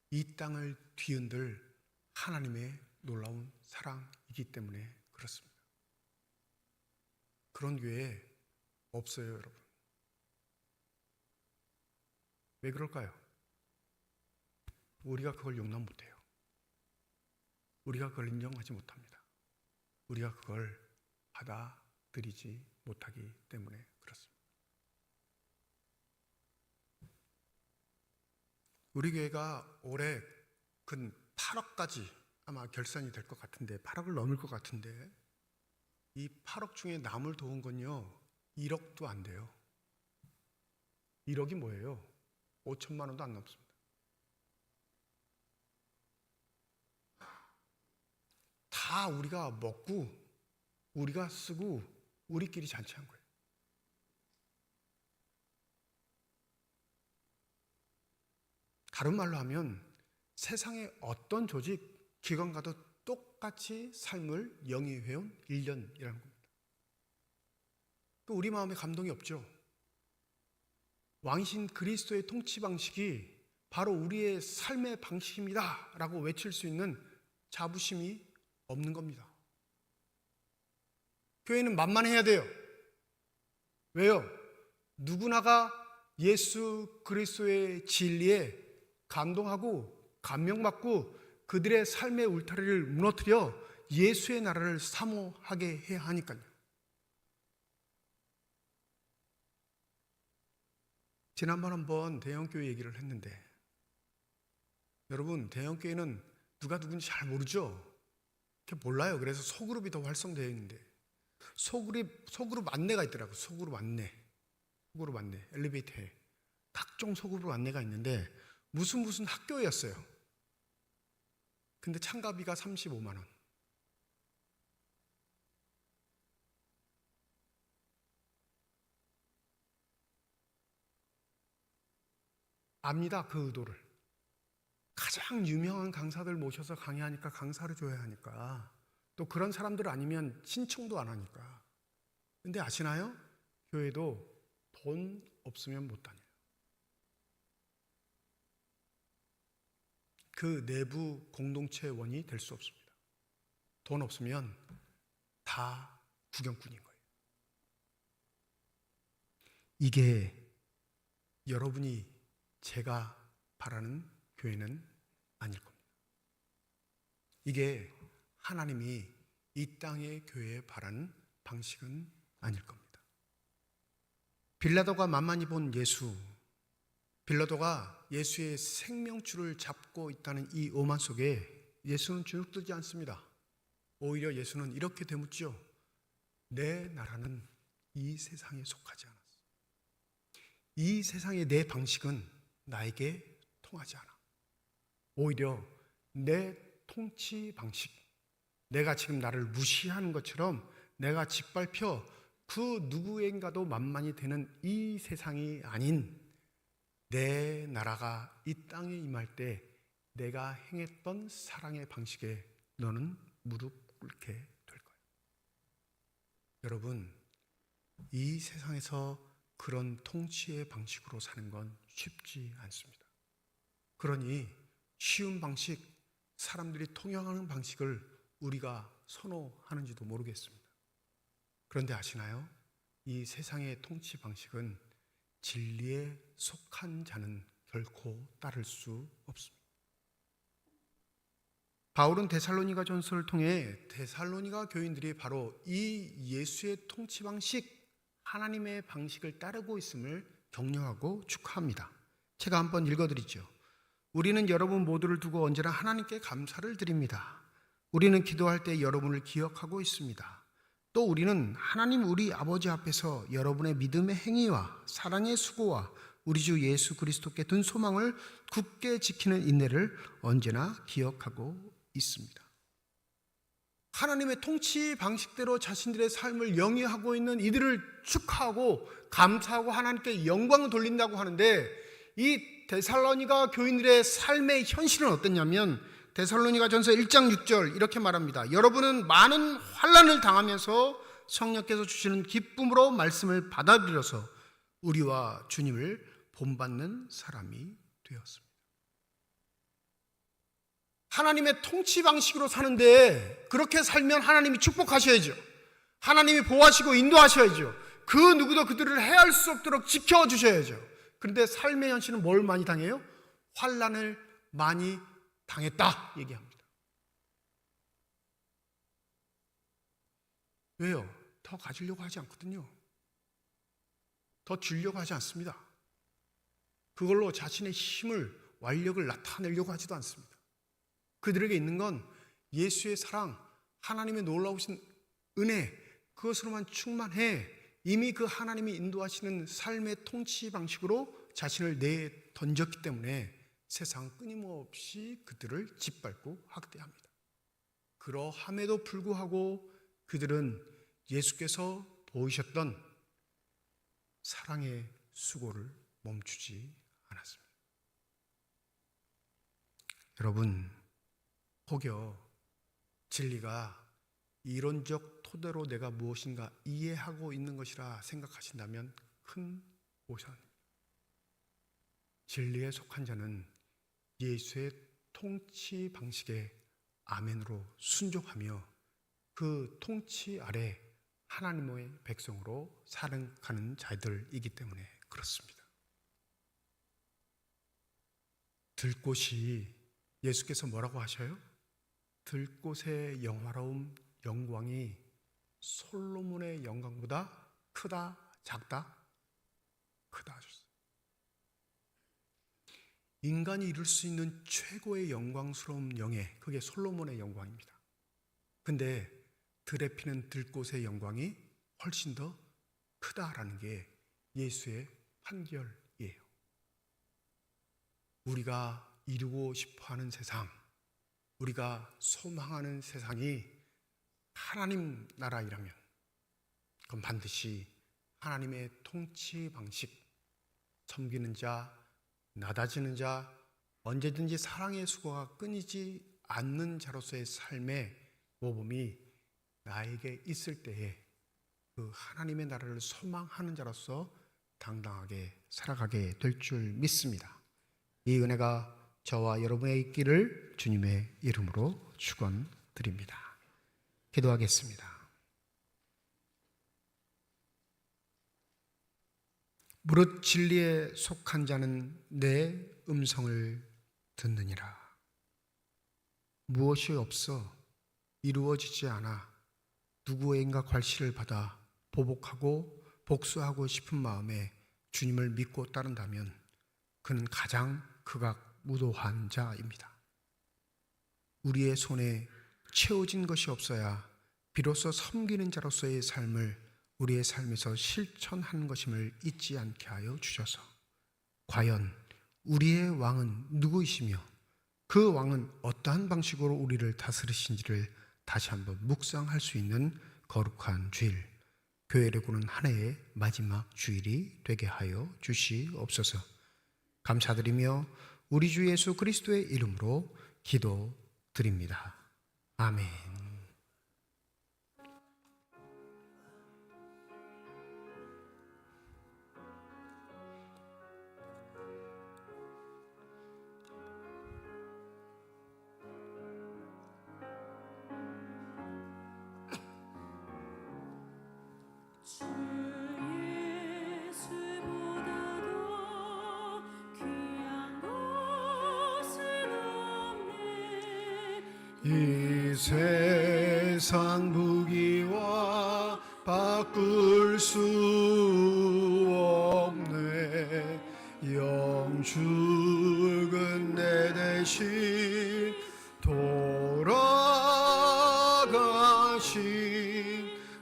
이 땅을 뒤흔들 하나님의 놀라운 사랑이기 때문에 그렇습니다. 그런 교회 없어요, 여러분. 왜 그럴까요? 우리가 그걸 용납 못해요. 우리가 그걸 인정하지 못합니다. 우리가 그걸 드리지 못하기 때문에 그렇습니다. 우리 교회가 올해 근 8억까지 아마 결산이 될 것 같은데, 8억을 넘을 것 같은데, 이 8억 중에 남을 도운 건요 1억도 안 돼요. 1억이 뭐예요? 5천만 원도 안 넘습니다. 다 우리가 먹고 우리가 쓰고 우리끼리 잔치한 거예요. 다른 말로 하면 세상의 어떤 조직, 기관과도 똑같이 삶을 영위해온 1년이라는 겁니다. 우리 마음에 감동이 없죠. 왕이신 그리스도의 통치 방식이 바로 우리의 삶의 방식입니다 라고 외칠 수 있는 자부심이 없는 겁니다. 교회는 만만해야 돼요. 왜요? 누구나가 예수 그리스도의 진리에 감동하고 감명받고 그들의 삶의 울타리를 무너뜨려 예수의 나라를 사모하게 해야 하니까요. 지난번 한번 대형교회 얘기를 했는데, 여러분 대형교회는 누가 누군지 잘 모르죠? 몰라요. 그래서 소그룹이 더 활성되어 있는데, 소그룹 안내가 있더라고요. 소그룹 안내, 엘리베이터에 각종 소그룹 안내가 있는데 무슨 학교였어요. 근데 참가비가 35만 원. 압니다, 그 의도를. 가장 유명한 강사들 모셔서 강의하니까 강사를 줘야 하니까, 또 그런 사람들 아니면 신청도 안 하니까. 근데 아시나요? 교회도 돈 없으면 못 다녀요. 그 내부 공동체원이 될 수 없습니다. 돈 없으면 다 구경꾼인 거예요. 이게 여러분이 제가 바라는 교회는 아닐 겁니다. 이게 하나님이 이 땅의 교회에 바라는 방식은 아닐 겁니다. 빌라도가 만만히 본 예수, 빌라도가 예수의 생명줄을 잡고 있다는 이 오만 속에 예수는 주눅들지 않습니다. 오히려 예수는 이렇게 되묻죠. 내 나라는 이 세상에 속하지 않았어. 이 세상의 내 방식은 나에게 통하지 않아. 오히려 내 통치 방식, 내가 지금 나를 무시하는 것처럼 내가 짓밟혀 그 누구인가도 만만히 되는 이 세상이 아닌 내 나라가 이 땅에 임할 때 내가 행했던 사랑의 방식에 너는 무릎 꿇게 될 거야. 여러분, 이 세상에서 그런 통치의 방식으로 사는 건 쉽지 않습니다. 그러니 쉬운 방식, 사람들이 통용하는 방식을 우리가 선호하는지도 모르겠습니다. 그런데 아시나요? 이 세상의 통치 방식은 진리에 속한 자는 결코 따를 수 없습니다. 바울은 데살로니가 전서를 통해 데살로니가 교인들이 바로 이 예수의 통치 방식, 하나님의 방식을 따르고 있음을 격려하고 축하합니다. 제가 한번 읽어드리죠. 우리는 여러분 모두를 두고 언제나 하나님께 감사를 드립니다. 우리는 기도할 때 여러분을 기억하고 있습니다. 또 우리는 하나님 우리 아버지 앞에서 여러분의 믿음의 행위와 사랑의 수고와 우리 주 예수 그리스도께 둔 소망을 굳게 지키는 인내를 언제나 기억하고 있습니다. 하나님의 통치 방식대로 자신들의 삶을 영위하고 있는 이들을 축하하고 감사하고 하나님께 영광을 돌린다고 하는데, 이 데살로니가 교인들의 삶의 현실은 어땠냐면 데살로니가 전서 1장 6절 이렇게 말합니다. 여러분은 많은 환난을 당하면서 성령께서 주시는 기쁨으로 말씀을 받아들여서 우리와 주님을 본받는 사람이 되었습니다. 하나님의 통치 방식으로 사는데 그렇게 살면 하나님이 축복하셔야죠. 하나님이 보호하시고 인도하셔야죠. 그 누구도 그들을 해할 수 없도록 지켜주셔야죠. 그런데 삶의 현실은 뭘 많이 당해요? 환난을 많이 당했다 얘기합니다. 왜요? 더 가지려고 하지 않거든요. 더 주려고 하지 않습니다. 그걸로 자신의 힘을, 완력을 나타내려고 하지도 않습니다. 그들에게 있는 건 예수의 사랑, 하나님의 놀라우신 은혜, 그것으로만 충만해 이미 그 하나님이 인도하시는 삶의 통치 방식으로 자신을 내던졌기 때문에 세상은 끊임없이 그들을 짓밟고 학대합니다. 그러함에도 불구하고 그들은 예수께서 보이셨던 사랑의 수고를 멈추지 않았습니다. 여러분, 혹여 진리가 이론적 토대로 내가 무엇인가 이해하고 있는 것이라 생각하신다면 큰 오산입니다. 진리에 속한 자는 예수의 통치 방식에 아멘으로 순종하며 그 통치 아래 하나님의 백성으로 살아가는 자들이기 때문에 그렇습니다. 들꽃이 예수께서 뭐라고 하셔요? 들꽃의 영광이 솔로몬의 영광보다 크다, 작다? 크다 하셨어요. 인간이 이룰 수 있는 최고의 영광스러운 영예, 그게 솔로몬의 영광입니다. 근데 들에 피는 들꽃의 영광이 훨씬 더 크다라는 게 예수의 판결이에요. 우리가 이루고 싶어하는 세상, 우리가 소망하는 세상이 하나님 나라이라면 그건 반드시 하나님의 통치 방식, 섬기는 자, 낮아지는 자, 언제든지 사랑의 수고가 끊이지 않는 자로서의 삶의 모범이 나에게 있을 때에 그 하나님의 나라를 소망하는 자로서 당당하게 살아가게 될 줄 믿습니다. 이 은혜가 저와 여러분의 있기를 주님의 이름으로 축원드립니다. 기도하겠습니다. 무릇 진리에 속한 자는 내 음성을 듣느니라. 무엇이 없어 이루어지지 않아 누구에인가 괄시를 받아 보복하고 복수하고 싶은 마음에 주님을 믿고 따른다면 그는 가장 극악무도한 자입니다. 우리의 손에 채워진 것이 없어야 비로소 섬기는 자로서의 삶을 우리의 삶에서 실천하는 것임을 잊지 않게 하여 주셔서 과연 우리의 왕은 누구이시며 그 왕은 어떠한 방식으로 우리를 다스리신지를 다시 한번 묵상할 수 있는 거룩한 주일, 교회를 구는 한 해의 마지막 주일이 되게 하여 주시옵소서. 감사드리며 우리 주 예수 그리스도의 이름으로 기도드립니다. 아멘. 이 세상 부귀와 바꿀 수 없네. 영죽은 내 대신 돌아가신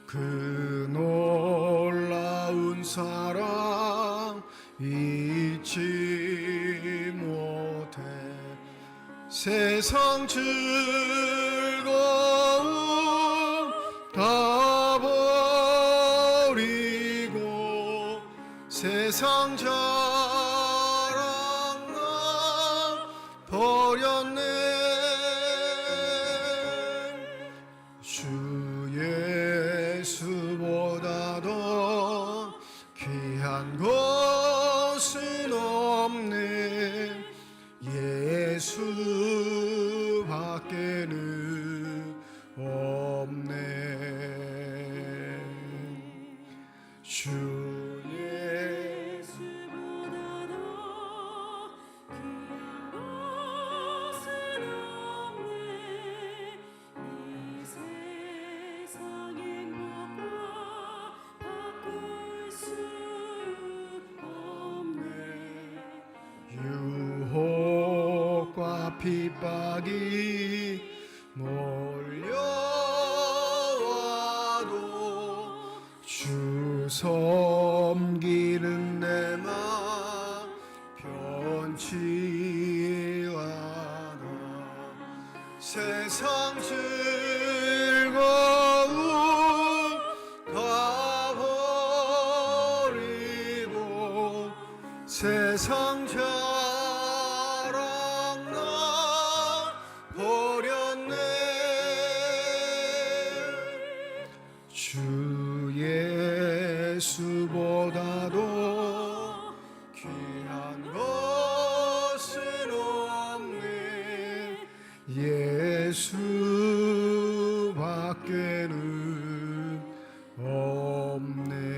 그 놀라운 사랑 잊지 못해. 세상 즐거움 다 버리고 세상 자랑 나 버렸네. 주 예수보다 더 귀한 것은 없네. 예수 밖에는 없네. 주 예수보다 더 귀한 것은 없네. 이 세상 행복과 핍박이 몰려와도 주 섬기는 내 맘 변치 않아. 세상 즐거움 다 버리고 세상 자랑 나 버렸네. 주 예수보다도 귀한 것은 없네. 예수밖에는 없네.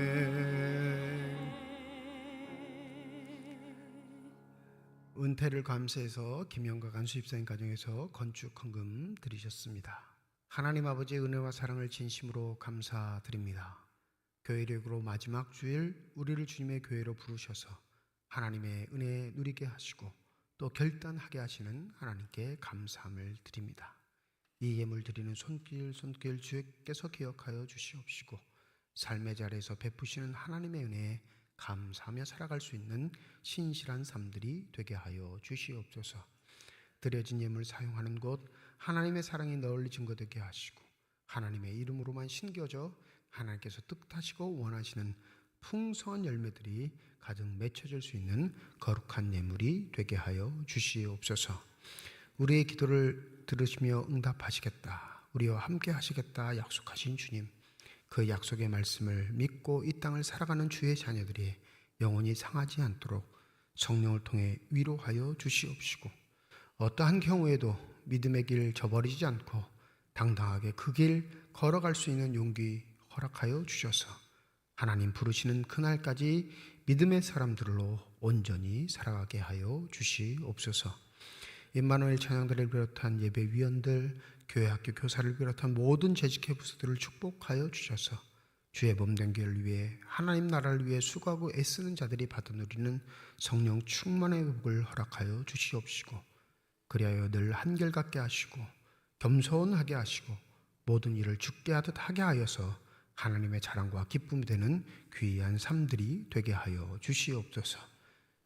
은퇴를 감사해서 김영과 간수 집사님 가정에서 건축 헌금 드리셨습니다. 하나님 아버지의 은혜와 사랑을 진심으로 감사드립니다. 교회력으로 마지막 주일 우리를 주님의 교회로 부르셔서 하나님의 은혜 누리게 하시고 또 결단하게 하시는 하나님께 감사함을 드립니다. 이 예물 드리는 손길 주께서 기억하여 주시옵시고 삶의 자리에서 베푸시는 하나님의 은혜에 감사하며 살아갈 수 있는 신실한 삶들이 되게 하여 주시옵소서. 드려진 예물 사용하는 곳 하나님의 사랑이 널리 증거되게 하시고 하나님의 이름으로만 신겨져 하나님께서 뜻하시고 원하시는 풍성한 열매들이 가득 맺혀질 수 있는 거룩한 예물이 되게 하여 주시옵소서. 우리의 기도를 들으시며 응답하시겠다, 우리와 함께 하시겠다 약속하신 주님, 그 약속의 말씀을 믿고 이 땅을 살아가는 주의 자녀들이 영원히 상하지 않도록 성령을 통해 위로하여 주시옵시고 어떠한 경우에도 믿음의 길 저버리지 않고 당당하게 그 길 걸어갈 수 있는 용기 허락하여 주셔서 하나님 부르시는 그날까지 믿음의 사람들로 온전히 살아가게 하여 주시옵소서. 임마누엘 찬양들을 비롯한 예배위원들, 교회학교 교사를 비롯한 모든 재직회 부서들을 축복하여 주셔서 주의 몸된 교회를 위해 하나님 나라를 위해 수고하고 애쓰는 자들이 받아 누리는 성령 충만의 복을 허락하여 주시옵시고 그리하여 늘 한결같게 하시고 겸손하게 하시고 모든 일을 주께 하듯 하게 하여서 하나님의 자랑과 기쁨이 되는 귀한 삶들이 되게 하여 주시옵소서.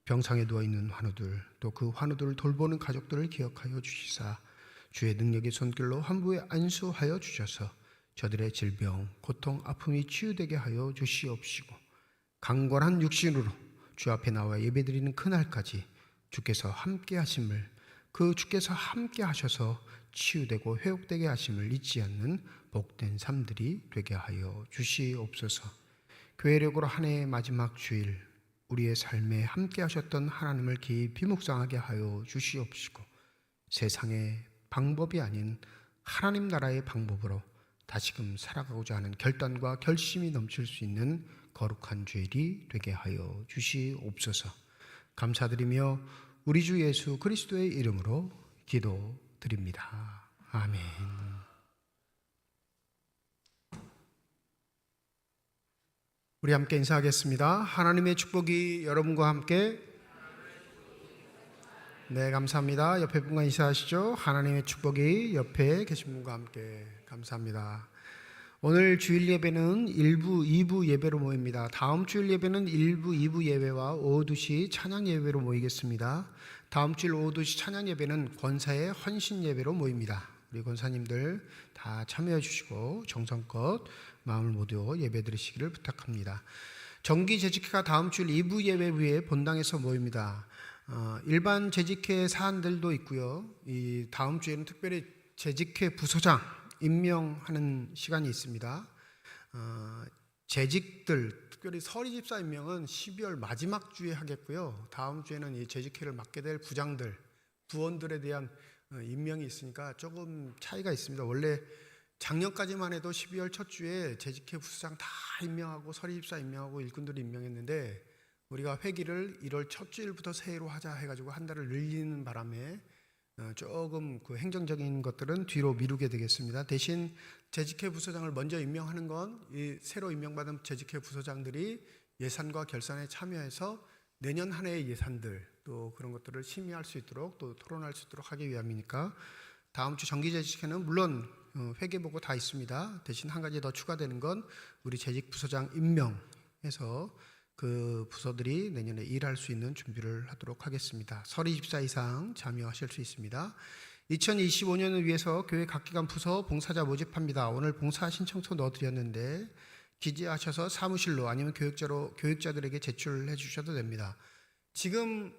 병상에 누워있는 환우들 또 그 환우들을 돌보는 가족들을 기억하여 주시사 주의 능력의 손길로 한부에 안수하여 주셔서 저들의 질병, 고통, 아픔이 치유되게 하여 주시옵시고 강건한 육신으로 주 앞에 나와 예배드리는 그날까지 주께서 함께 하심을 그 주께서 함께 하셔서 치유되고 회복되게 하심을 잊지 않는 복된 삶들이 되게 하여 주시옵소서. 교회력으로 한 해의 마지막 주일 우리의 삶에 함께 하셨던 하나님을 깊이 묵상하게 하여 주시옵시고 세상의 방법이 아닌 하나님 나라의 방법으로 다시금 살아가고자 하는 결단과 결심이 넘칠 수 있는 거룩한 주일이 되게 하여 주시옵소서. 감사드리며 우리 주 예수 그리스도의 이름으로 기도드립니다. 아멘. 우리 함께 인사하겠습니다. 하나님의 축복이 여러분과 함께. 네, 감사합니다. 옆에 분과 인사하시죠. 하나님의 축복이 옆에 계신 분과 함께. 감사합니다. 오늘 주일 예배는 1부, 2부 예배로 모입니다. 다음 주일 예배는 1부, 2부 예배와 오후 2시 찬양 예배로 모이겠습니다. 다음 주일 오후 2시 찬양 예배는 권사의 헌신 예배로 모입니다. 우리 권사님들 다 참여해 주시고 정성껏 마음을 모두 예배 드리시기를 부탁합니다. 정기 재직회가 다음 주일 2부 예배 후에 본당에서 모입니다. 일반 재직회 사안들도 있고요. 이 다음 주에는 특별히 재직회 부서장 임명하는 시간이 있습니다. 재직들 특별히 서리 집사 임명은 12월 마지막 주에 하겠고요. 다음 주에는 이 재직회를 맡게 될 부장들, 부원들에 대한 임명이 있으니까 조금 차이가 있습니다. 원래 작년까지만 해도 12월 첫 주에 재직회 부서장 다 임명하고 서리 집사 임명하고 일꾼들 임명했는데 우리가 회기를 1월 첫 주일부터 새해로 하자 해가지고 한 달을 늘리는 바람에 조금 그 행정적인 것들은 뒤로 미루게 되겠습니다. 대신 재직회 부서장을 먼저 임명하는 건 이 새로 임명받은 재직회 부서장들이 예산과 결산에 참여해서 내년 한 해의 예산들 또 그런 것들을 심의할 수 있도록 또 토론할 수 있도록 하기 위함이니까 다음 주 정기재직회는 물론 회계보고 다 있습니다. 대신 한 가지 더 추가되는 건 우리 재직부서장 임명해서 그 부서들이 내년에 일할 수 있는 준비를 하도록 하겠습니다. 설 24 이상 참여하실 수 있습니다. 2025년을 위해서 교회 각 기관 부서 봉사자 모집합니다. 오늘 봉사 신청서 넣어드렸는데 기재하셔서 사무실로 아니면 교육자들에게 제출해 주셔도 됩니다. 지금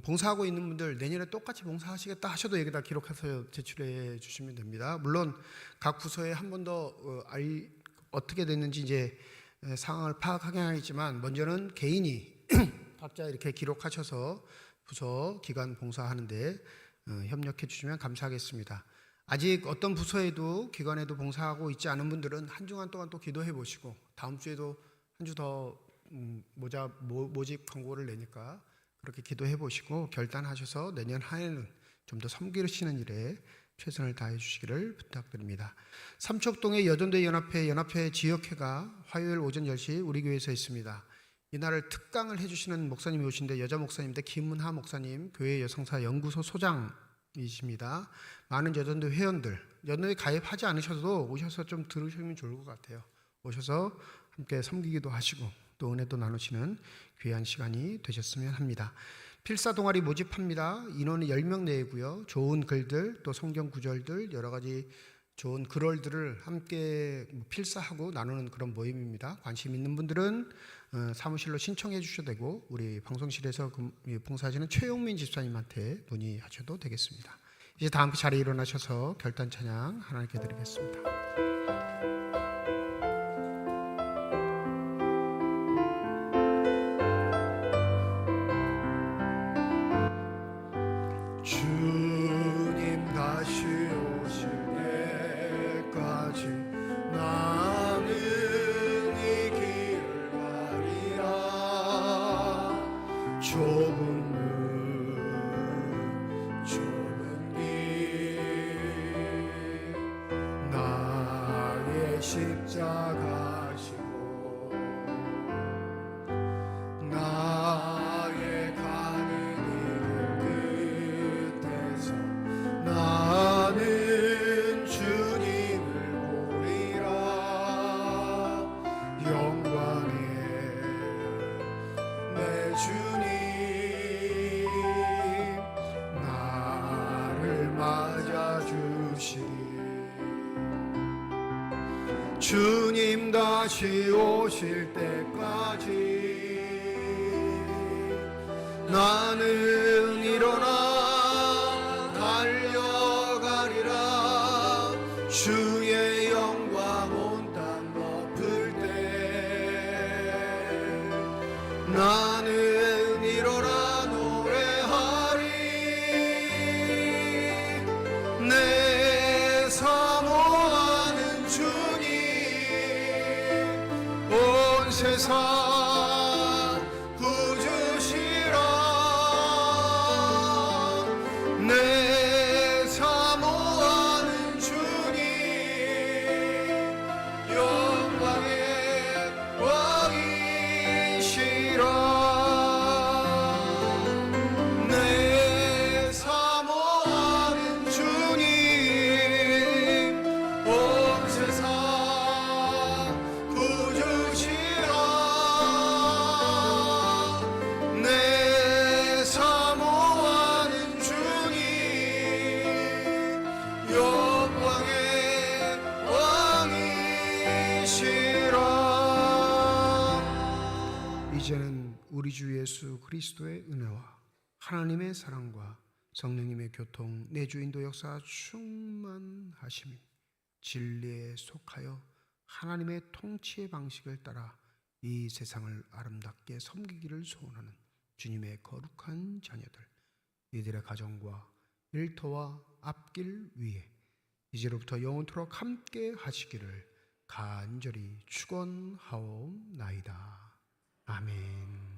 봉사하고 있는 분들 내년에 똑같이 봉사하시겠다 하셔도 여기다 기록해서 제출해 주시면 됩니다. 물론 각 부서에 한 번 더 어떻게 됐는지 이제 상황을 파악하긴 하겠지만 먼저는 개인이 각자 이렇게 기록하셔서 부서 기관 봉사하는데 협력해 주시면 감사하겠습니다. 아직 어떤 부서에도 기관에도 봉사하고 있지 않은 분들은 한 주간 동안 또 기도해 보시고 다음 주에도 한 주 더 모집 광고를 내니까 그렇게 기도해 보시고 결단하셔서 내년 한 해는 좀 더 섬기시는 일에 최선을 다해 주시기를 부탁드립니다. 삼척동의 여전대 연합회 지역회가 화요일 오전 10시 우리 교회에서 있습니다. 이날을 특강을 해주시는 목사님이 오신데 여자 목사님인데 김문하 목사님 교회 여성사 연구소 소장이십니다. 많은 여전대 회원들 연합에 가입하지 않으셔도 오셔서 좀 들으시면 좋을 것 같아요. 오셔서 함께 섬기기도 하시고 또 은혜도 나누시는 귀한 시간이 되셨으면 합니다. 필사 동아리 모집합니다. 인원은 10명 내고요. 좋은 글들 또 성경 구절들 여러 가지 좋은 글얼들을 함께 필사하고 나누는 그런 모임입니다. 관심 있는 분들은 사무실로 신청해 주셔도 되고 우리 방송실에서 봉사하시는 최용민 집사님한테 문의하셔도 되겠습니다. 이제 다 함께 자리에 일어나셔서 결단 찬양 하나님께 드리겠습니다. 주님 다시 오실 때까지 나는 이 길을 가리라. 좁은 길 나의 십자가 지고 나의 가는 길 끝에서 나는 주님을 보리라. 영광의 내 주님 나를 맞아주시리. 주님 다시 오실 때까지 나는 일어나 달려가리라. 주의 영광 온 땅 덮을 때 나는 일어나 노래하리. 내 사모하는 주님 온 세상 내 사모하는 주님 영광의 왕이시라. 내 사모하는 주님 온 세상 구주시라. 내 사모하는 영광의 왕이시라. 이제는 우리 주 예수 그리스도의 은혜와 하나님의 사랑과 성령님의 교통 내주 인도 역사 충만하심이 진리에 속하여 하나님의 통치의 방식을 따라 이 세상을 아름답게 섬기기를 소원하는 주님의 거룩한 자녀들 이들의 가정과 일터와 앞길 위에 이제로부터 영원토록 함께 하시기를 간절히 축원하옵나이다. 아멘.